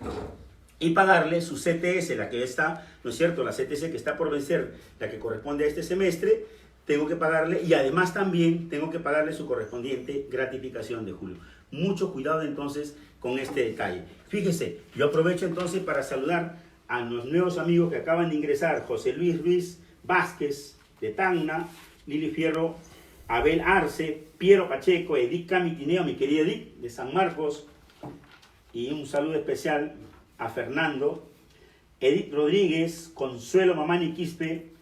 [SPEAKER 1] y pagarle su CTS, la que está, ¿no es cierto?, la CTS que está por vencer, la que corresponde a este semestre, tengo que pagarle y además también tengo que pagarle su correspondiente gratificación de julio. Mucho cuidado entonces con este detalle. Fíjese, yo aprovecho entonces para saludar a los nuevos amigos que acaban de ingresar: José Luis Ruiz Vázquez de Tacna, Lili Fierro, Abel Arce, Piero Pacheco, Edith Camitineo, mi querida Edith de San Marcos, y un saludo especial a Fernando, Edith Rodríguez, Consuelo Mamani Quispe,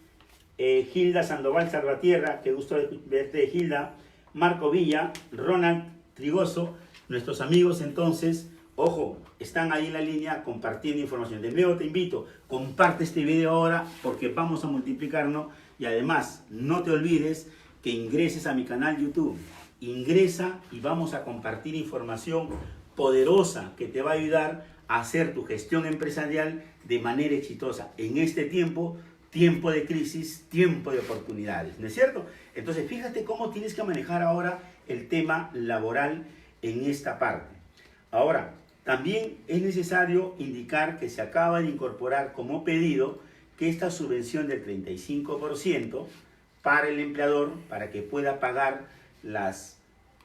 [SPEAKER 1] Gilda Sandoval Salvatierra, qué gusto verte, Gilda, Marco Villa, Ronald Trigoso, nuestros amigos entonces, ojo, están ahí en la línea compartiendo información. De nuevo te invito, comparte este video ahora porque vamos a multiplicarnos y además no te olvides que ingreses a mi canal YouTube. Ingresa y vamos a compartir información poderosa que te va a ayudar a hacer tu gestión empresarial de manera exitosa en este tiempo de crisis, tiempo de oportunidades, ¿no es cierto? Entonces, fíjate cómo tienes que manejar ahora el tema laboral en esta parte. Ahora, también es necesario indicar que se acaba de incorporar como pedido que esta subvención del 35% para el empleador, para que pueda pagar las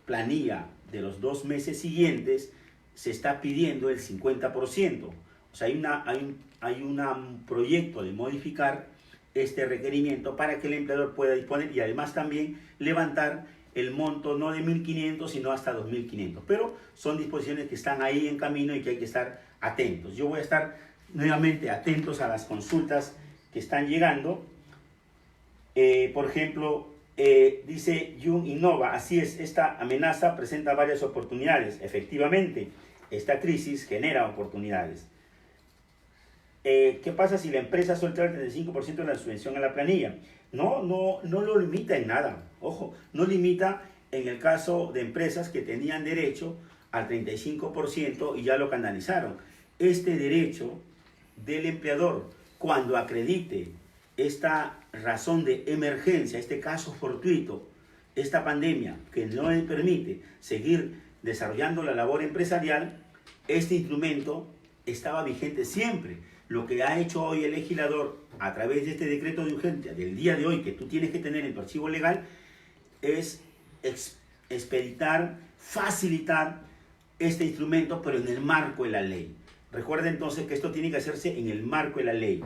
[SPEAKER 1] planillas de los 2 meses siguientes, se está pidiendo el 50%. O sea, hay un proyecto de modificar este requerimiento para que el empleador pueda disponer y además también levantar el monto no de 1.500 sino hasta 2.500. Pero son disposiciones que están ahí en camino y que hay que estar atentos. Yo voy a estar nuevamente atentos a las consultas que están llegando. Por ejemplo, dice Jun Innova, así es, esta amenaza presenta varias oportunidades. Efectivamente, esta crisis genera oportunidades. ¿Qué pasa si la empresa suelta el 35% de la subvención a la planilla? No lo limita en nada. Ojo, no limita en el caso de empresas que tenían derecho al 35% y ya lo canalizaron. Este derecho del empleador, cuando acredite esta razón de emergencia, este caso fortuito, esta pandemia que no le permite seguir desarrollando la labor empresarial, este instrumento estaba vigente siempre. Lo que ha hecho hoy el legislador a través de este decreto de urgencia del día de hoy que tú tienes que tener en tu archivo legal es expeditar, facilitar este instrumento, pero en el marco de la ley. Recuerda entonces que esto tiene que hacerse en el marco de la ley.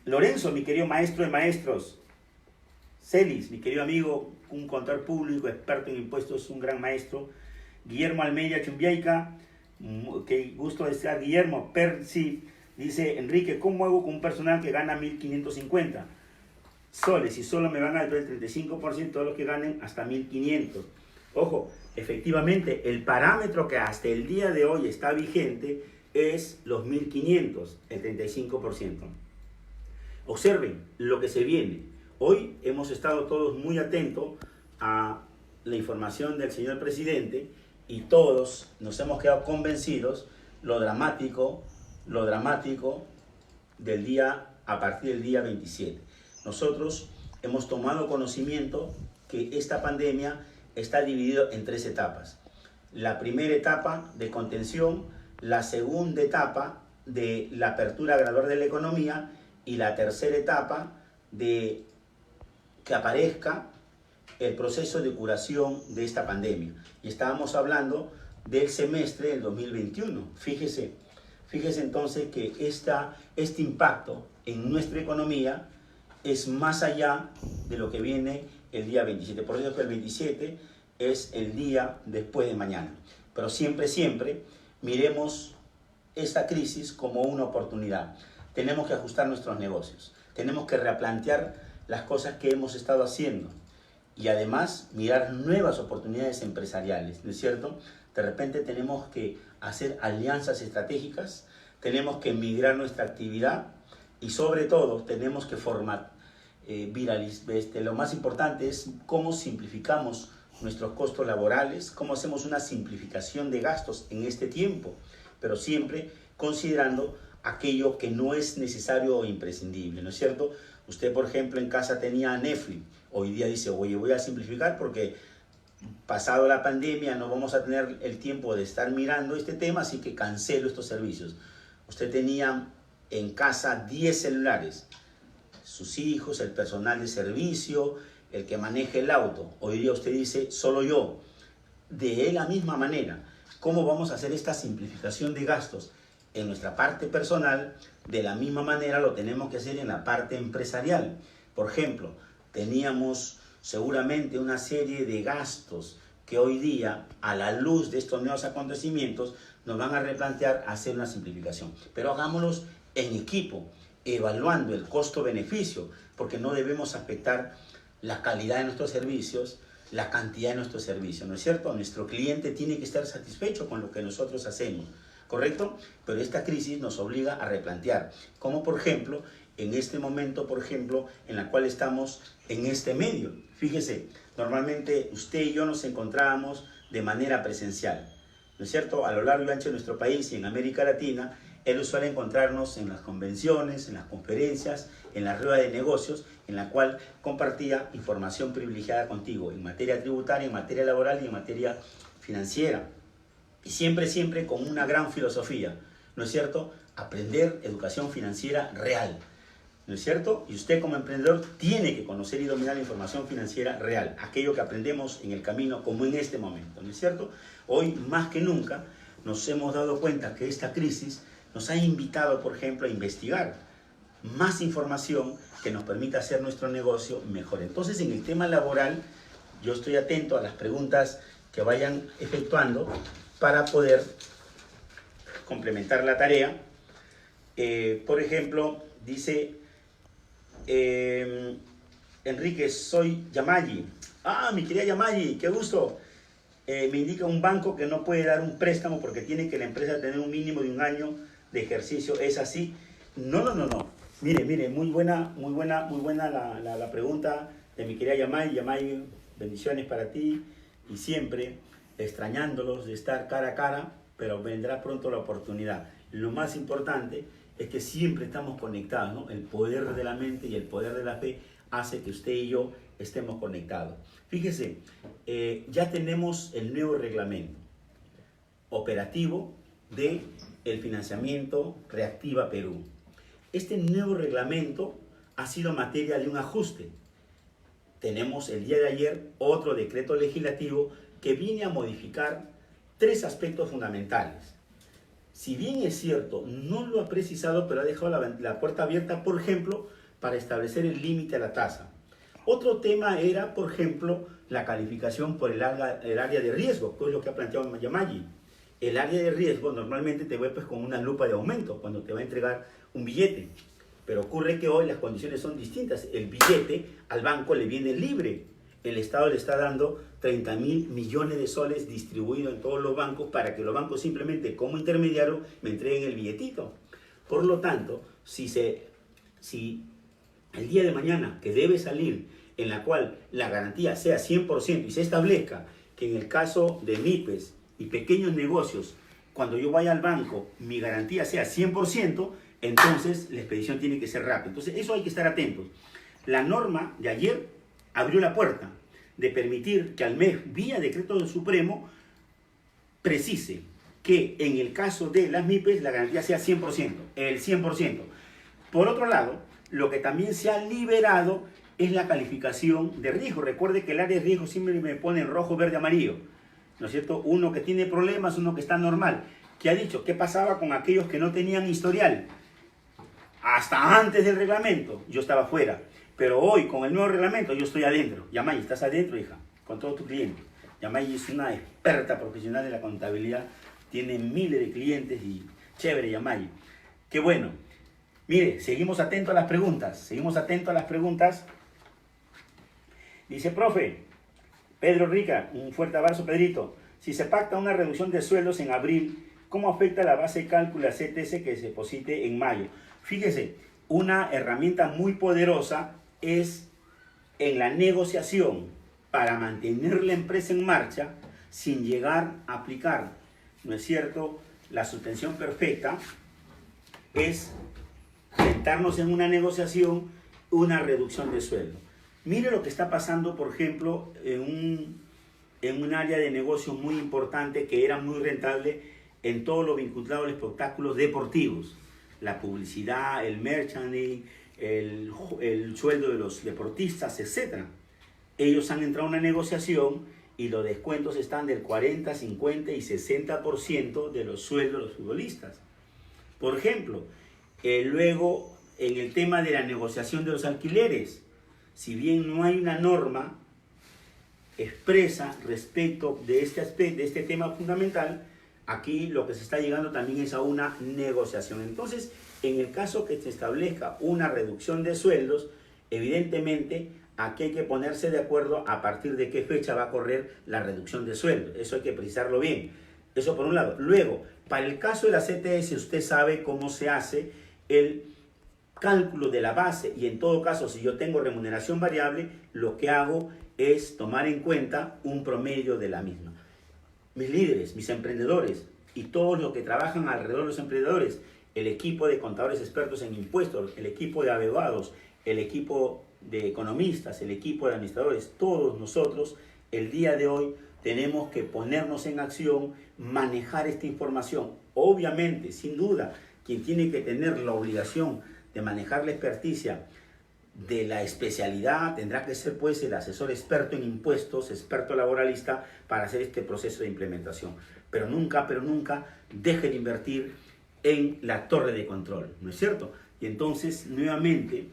[SPEAKER 1] Lorenzo, mi querido maestro de maestros, Celis, mi querido amigo, un contador público, experto en impuestos, un gran maestro, Guillermo Almeida Chumbiaica, qué gusto desear, Guillermo. Percy dice, Enrique, ¿cómo hago con un personal que gana 1.550 soles y solo me van a dar el 35% de los que ganen hasta 1.500? Ojo, efectivamente, el parámetro que hasta el día de hoy está vigente es los 1.500, el 35%. Observen lo que se viene. Hoy hemos estado todos muy atentos a la información del señor presidente y todos nos hemos quedado convencidos lo dramático del día, a partir del día 27. Nosotros hemos tomado conocimiento que esta pandemia está dividida en 3 etapas. La primera etapa de contención, la segunda etapa de la apertura gradual de la economía y la tercera etapa de que aparezca el proceso de curación de esta pandemia. Y estábamos hablando del semestre del 2021. Fíjese entonces que este impacto en nuestra economía es más allá de lo que viene el día 27. Por eso que el 27 es el día después de mañana. Pero siempre miremos esta crisis como una oportunidad. Tenemos que ajustar nuestros negocios. Tenemos que replantear las cosas que hemos estado haciendo. Y además mirar nuevas oportunidades empresariales, ¿no es cierto? De repente tenemos que hacer alianzas estratégicas, tenemos que migrar nuestra actividad y sobre todo tenemos que lo más importante es cómo simplificamos nuestros costos laborales, cómo hacemos una simplificación de gastos en este tiempo, pero siempre considerando aquello que no es necesario o imprescindible, ¿no es cierto? Usted, por ejemplo, en casa tenía Netflix, hoy día dice, oye, voy a simplificar porque pasado la pandemia no vamos a tener el tiempo de estar mirando este tema, así que cancelo estos servicios. Usted tenía en casa 10 celulares, sus hijos, el personal de servicio, el que maneja el auto. Hoy día usted dice, solo yo. De la misma manera, ¿cómo vamos a hacer esta simplificación de gastos en nuestra parte personal? De la misma manera lo tenemos que hacer en la parte empresarial. Por ejemplo, teníamos seguramente una serie de gastos que hoy día, a la luz de estos nuevos acontecimientos, nos van a replantear hacer una simplificación. Pero hagámoslos en equipo, evaluando el costo-beneficio, porque no debemos afectar la calidad de nuestros servicios, la cantidad de nuestros servicios, ¿no es cierto? Nuestro cliente tiene que estar satisfecho con lo que nosotros hacemos, ¿correcto? Pero esta crisis nos obliga a replantear, como por ejemplo, en este momento, por ejemplo, en la cual estamos en este medio. Fíjese, normalmente usted y yo nos encontrábamos de manera presencial, ¿no es cierto? A lo largo y ancho de nuestro país y en América Latina, era usual encontrarnos en las convenciones, en las conferencias, en la rueda de negocios, en la cual compartía información privilegiada contigo en materia tributaria, en materia laboral y en materia financiera. Y siempre con una gran filosofía, ¿no es cierto? Aprender educación financiera real, ¿no es cierto? Y usted como emprendedor tiene que conocer y dominar la información financiera real, aquello que aprendemos en el camino como en este momento, ¿no es cierto? Hoy más que nunca nos hemos dado cuenta que esta crisis nos ha invitado, por ejemplo, a investigar más información que nos permita hacer nuestro negocio mejor. Entonces, en el tema laboral, yo estoy atento a las preguntas que vayan efectuando para poder complementar la tarea. Por ejemplo, dice Enrique, soy Yamagi. Ah, mi querida Yamagi, qué gusto. Me indica un banco que no puede dar un préstamo porque tiene que la empresa tener un mínimo de 1 año de ejercicio. ¿Es así? No. Mire, muy buena la pregunta de mi querida Yamai. Yamai, bendiciones para ti y siempre extrañándolos de estar cara a cara, pero vendrá pronto la oportunidad. Lo más importante es que siempre estamos conectados, ¿no? El poder de la mente y el poder de la fe hace que usted y yo estemos conectados. Fíjese, ya tenemos el nuevo reglamento operativo de el financiamiento Reactiva Perú. Este nuevo reglamento ha sido materia de un ajuste. Tenemos el día de ayer otro decreto legislativo que viene a modificar 3 aspectos fundamentales. Si bien es cierto, no lo ha precisado, pero ha dejado la puerta abierta, por ejemplo, para establecer el límite a la tasa. Otro tema era, por ejemplo, la calificación por el área de riesgo, que es lo que ha planteado Yamagi. El área de riesgo normalmente te ve pues con una lupa de aumento cuando te va a entregar un billete. Pero ocurre que hoy las condiciones son distintas. El billete al banco le viene libre. El Estado le está dando 30.000 millones de soles distribuidos en todos los bancos para que los bancos simplemente como intermediario me entreguen el billetito. Por lo tanto, si el día de mañana que debe salir, en la cual la garantía sea 100% y se establezca que en el caso de MIPES y pequeños negocios, cuando yo vaya al banco, mi garantía sea 100%, entonces la expedición tiene que ser rápida. Entonces eso hay que estar atentos. La norma de ayer abrió la puerta de permitir que al MEF, vía decreto del Supremo, precise que en el caso de las MIPES la garantía sea 100%, el 100%. Por otro lado, lo que también se ha liberado es la calificación de riesgo. Recuerde que el área de riesgo siempre me pone en rojo, verde, amarillo, ¿no es cierto? Uno que tiene problemas, uno que está normal. ¿Qué ha dicho? ¿Qué pasaba con aquellos que no tenían historial? Hasta antes del reglamento yo estaba fuera, pero hoy con el nuevo reglamento yo estoy adentro. Yamay, ¿estás adentro, hija? Con todos tus clientes. Yamay es una experta profesional de la contabilidad, tiene miles de clientes y chévere, Yamay. Qué bueno. Mire, seguimos atentos a las preguntas, Dice, profe, Pedro Rica, un fuerte abrazo, Pedrito. Si se pacta una reducción de sueldos en abril, ¿cómo afecta la base de cálculo a CTS que se deposite en mayo? Fíjese, una herramienta muy poderosa es en la negociación para mantener la empresa en marcha sin llegar a aplicar, ¿no es cierto?, la suspensión perfecta, es sentarnos en una negociación, una reducción de sueldo. Mire lo que está pasando, por ejemplo, en un área de negocio muy importante que era muy rentable en todo lo vinculado a los espectáculos deportivos. La publicidad, el merchandising, el sueldo de los deportistas, etc. Ellos han entrado a una negociación y los descuentos están del 40, 50 y 60% de los sueldos de los futbolistas. Por ejemplo, luego en el tema de la negociación de los alquileres, si bien no hay una norma expresa respecto de este aspecto, de este tema fundamental, aquí lo que se está llegando también es a una negociación. Entonces, en el caso que se establezca una reducción de sueldos, evidentemente aquí hay que ponerse de acuerdo a partir de qué fecha va a correr la reducción de sueldos. Eso hay que precisarlo bien. Eso por un lado. Luego, para el caso de la CTS, usted sabe cómo se hace el cálculo de la base, y en todo caso, si yo tengo remuneración variable, lo que hago es tomar en cuenta un promedio de la misma. Mis líderes, mis emprendedores y todos los que trabajan alrededor de los emprendedores, el equipo de contadores expertos en impuestos, el equipo de abogados, el equipo de economistas, el equipo de administradores, todos nosotros, el día de hoy tenemos que ponernos en acción, manejar esta información. Obviamente, sin duda, quien tiene que tener la obligación de manejar la experticia de la especialidad tendrá que ser pues el asesor experto en impuestos, experto laboralista, para hacer este proceso de implementación. Pero nunca deje de invertir en la torre de control, ¿no es cierto? Y entonces, nuevamente,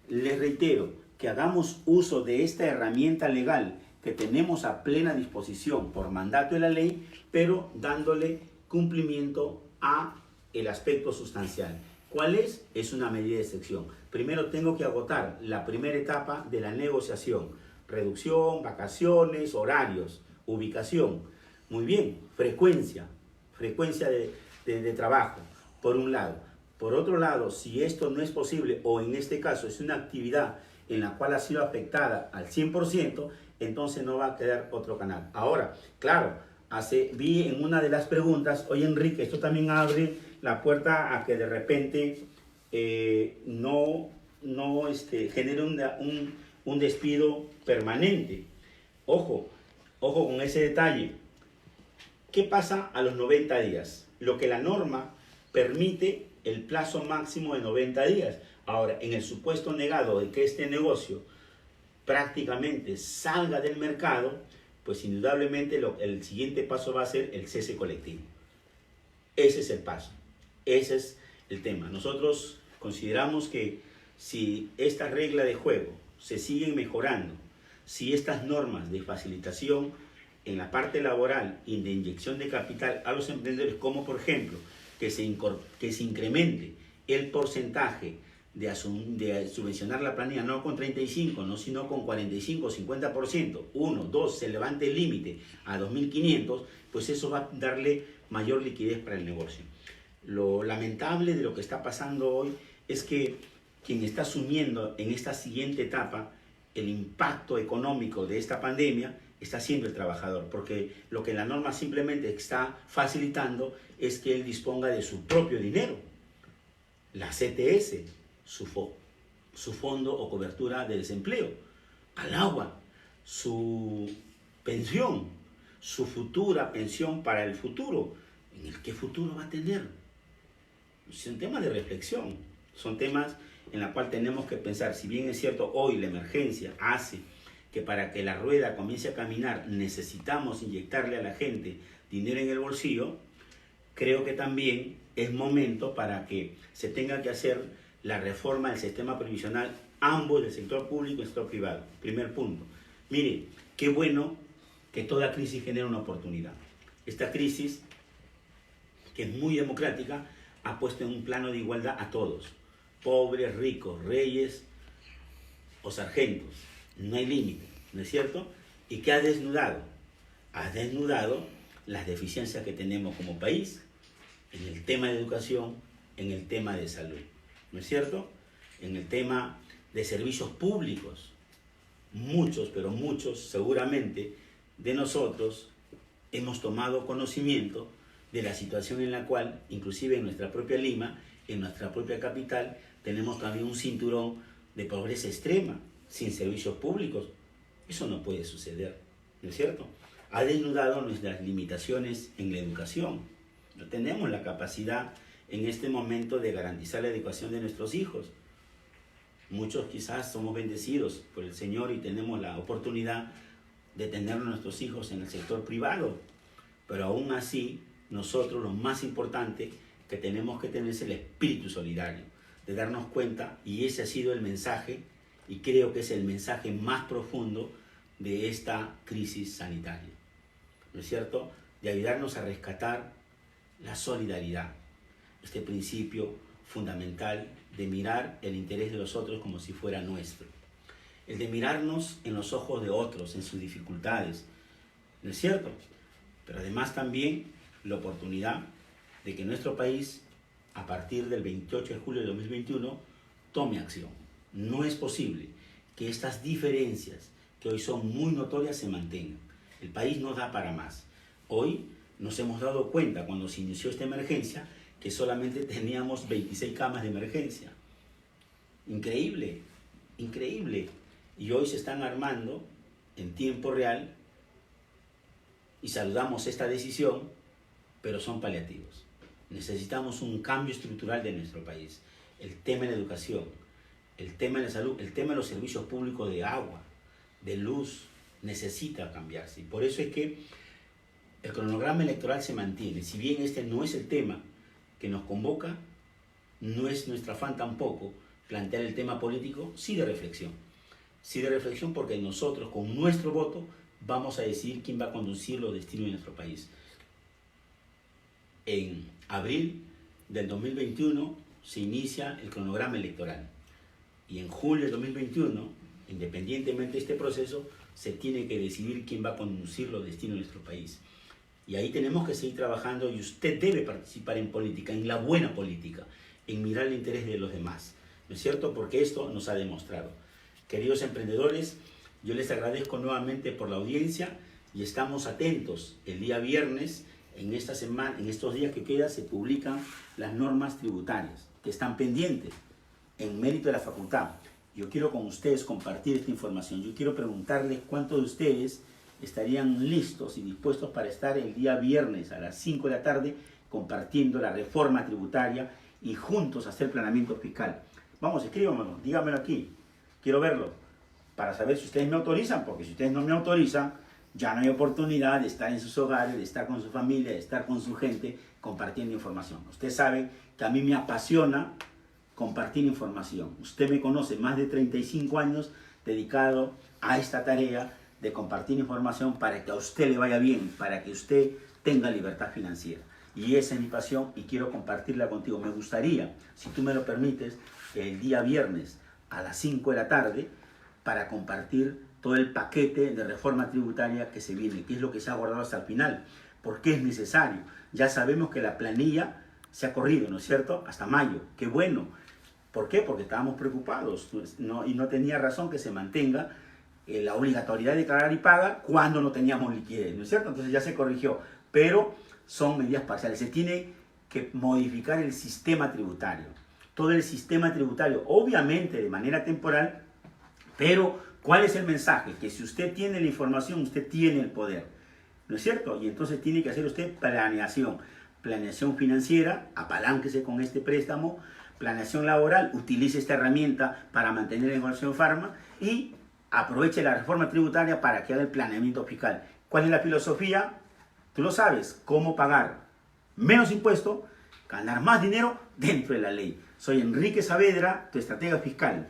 [SPEAKER 1] les reitero que hagamos uso de esta herramienta legal que tenemos a plena disposición por mandato de la ley, pero dándole cumplimiento a el aspecto sustancial. ¿Cuál es? Es una medida de excepción. Primero tengo que agotar la primera etapa de la negociación. Reducción, vacaciones, horarios, ubicación. Muy bien, frecuencia de trabajo, por un lado. Por otro lado, si esto no es posible, o en este caso es una actividad en la cual ha sido afectada al 100%, entonces no va a quedar otro canal. Ahora, claro, vi en una de las preguntas, oye Enrique, esto también abre la puerta a que de repente no genere un despido permanente. Ojo con ese detalle. ¿Qué pasa a los 90 días? Lo que la norma permite el plazo máximo de 90 días. Ahora, en el supuesto negado de que este negocio prácticamente salga del mercado, pues indudablemente el siguiente paso va a ser el cese colectivo. Ese es el paso. Ese es el tema. Nosotros consideramos que si esta regla de juego se siguen mejorando, si estas normas de facilitación en la parte laboral y de inyección de capital a los emprendedores, como por ejemplo que se incremente el porcentaje de subvencionar la planilla no con 35, no, sino con 45 o 50%, 1, 2, se levante el límite a 2.500, pues eso va a darle mayor liquidez para el negocio. Lo lamentable de lo que está pasando hoy es que quien está asumiendo en esta siguiente etapa el impacto económico de esta pandemia está siendo el trabajador, porque lo que la norma simplemente está facilitando es que él disponga de su propio dinero, la CTS, su fondo o cobertura de desempleo, al agua, su pensión, su futura pensión para el futuro. ¿En el qué futuro va a tener? Son temas de reflexión, son temas en los cuales tenemos que pensar. Si bien es cierto, hoy la emergencia hace que para que la rueda comience a caminar necesitamos inyectarle a la gente dinero en el bolsillo, creo que también es momento para que se tenga que hacer la reforma del sistema previsional, ambos del sector público y del sector privado. Primer punto. Mire, qué bueno que toda crisis genera una oportunidad. Esta crisis, que es muy democrática, ha puesto en un plano de igualdad a todos, pobres, ricos, reyes o sargentos. No hay límite, ¿no es cierto? ¿Y qué ha desnudado? Ha desnudado las deficiencias que tenemos como país en el tema de educación, en el tema de salud, ¿no es cierto? En el tema de servicios públicos. Muchos, pero muchos seguramente de nosotros hemos tomado conocimiento de la situación en la cual, inclusive en nuestra propia Lima, en nuestra propia capital, tenemos también un cinturón de pobreza extrema, sin servicios públicos. Eso no puede suceder, ¿no es cierto? Ha desnudado nuestras limitaciones en la educación. No tenemos la capacidad en este momento de garantizar la educación de nuestros hijos. Muchos quizás somos bendecidos por el Señor y tenemos la oportunidad de tener a nuestros hijos en el sector privado, pero aún así nosotros lo más importante que tenemos que tener es el espíritu solidario, de darnos cuenta, y ese ha sido el mensaje, y creo que es el mensaje más profundo de esta crisis sanitaria, ¿no es cierto? De ayudarnos a rescatar la solidaridad, este principio fundamental de mirar el interés de los otros como si fuera nuestro, el de mirarnos en los ojos de otros, en sus dificultades, ¿no es cierto? Pero además también la oportunidad de que nuestro país, a partir del 28 de julio de 2021, tome acción. No es posible que estas diferencias, que hoy son muy notorias, se mantengan. El país no da para más. Hoy nos hemos dado cuenta, cuando se inició esta emergencia, que solamente teníamos 26 camas de emergencia. Increíble, increíble. Y hoy se están armando en tiempo real, y saludamos esta decisión, pero son paliativos. Necesitamos un cambio estructural de nuestro país. El tema de la educación, el tema de la salud, el tema de los servicios públicos de agua, de luz, necesita cambiarse. Y por eso es que el cronograma electoral se mantiene. Si bien este no es el tema que nos convoca, no es nuestro afán tampoco plantear el tema político, sí de reflexión. Sí de reflexión, porque nosotros con nuestro voto vamos a decidir quién va a conducir los destinos de nuestro país. En abril del 2021 se inicia el cronograma electoral, y en julio del 2021, independientemente de este proceso, se tiene que decidir quién va a conducir los destinos de nuestro país. Y ahí tenemos que seguir trabajando, y usted debe participar en política, en la buena política, en mirar el interés de los demás, ¿no es cierto? Porque esto nos ha demostrado. Queridos emprendedores, yo les agradezco nuevamente por la audiencia, y estamos atentos. El día viernes, en esta semana, en estos días que quedan, se publican las normas tributarias que están pendientes en mérito de la facultad. Yo quiero con ustedes compartir esta información. Yo quiero preguntarles cuántos de ustedes estarían listos y dispuestos para estar el día viernes a las 5 de la tarde compartiendo la reforma tributaria y juntos hacer planeamiento fiscal. Vamos, escríbanmelo, díganmelo aquí. Quiero verlo para saber si ustedes me autorizan, porque si ustedes no me autorizan, ya no hay oportunidad de estar en sus hogares, de estar con su familia, de estar con su gente compartiendo información. Usted sabe que a mí me apasiona compartir información. Usted me conoce, más de 35 años dedicado a esta tarea de compartir información para que a usted le vaya bien, para que usted tenga libertad financiera. Y esa es mi pasión y quiero compartirla contigo. Me gustaría, si tú me lo permites, el día viernes a las 5 de la tarde para compartir todo el paquete de reforma tributaria que se viene, que es lo que se ha guardado hasta el final, porque es necesario. Ya sabemos que la planilla se ha corrido, ¿no es cierto?, hasta mayo. Qué bueno. ¿Por qué? Porque estábamos preocupados y no tenía razón que se mantenga la obligatoriedad de declarar y paga cuando no teníamos liquidez, ¿no es cierto? Entonces ya se corrigió, pero son medidas parciales. Se tiene que modificar el sistema tributario. Todo el sistema tributario, obviamente de manera temporal, pero ¿cuál es el mensaje? Que si usted tiene la información, usted tiene el poder, ¿no es cierto? Y entonces tiene que hacer usted planeación financiera, apalánquese con este préstamo, planeación laboral, utilice esta herramienta para mantener el negocio en Farma y aproveche la reforma tributaria para que haga el planeamiento fiscal. ¿Cuál es la filosofía? Tú lo sabes, cómo pagar menos impuesto, ganar más dinero dentro de la ley. Soy Enrique Saavedra, tu estratega fiscal.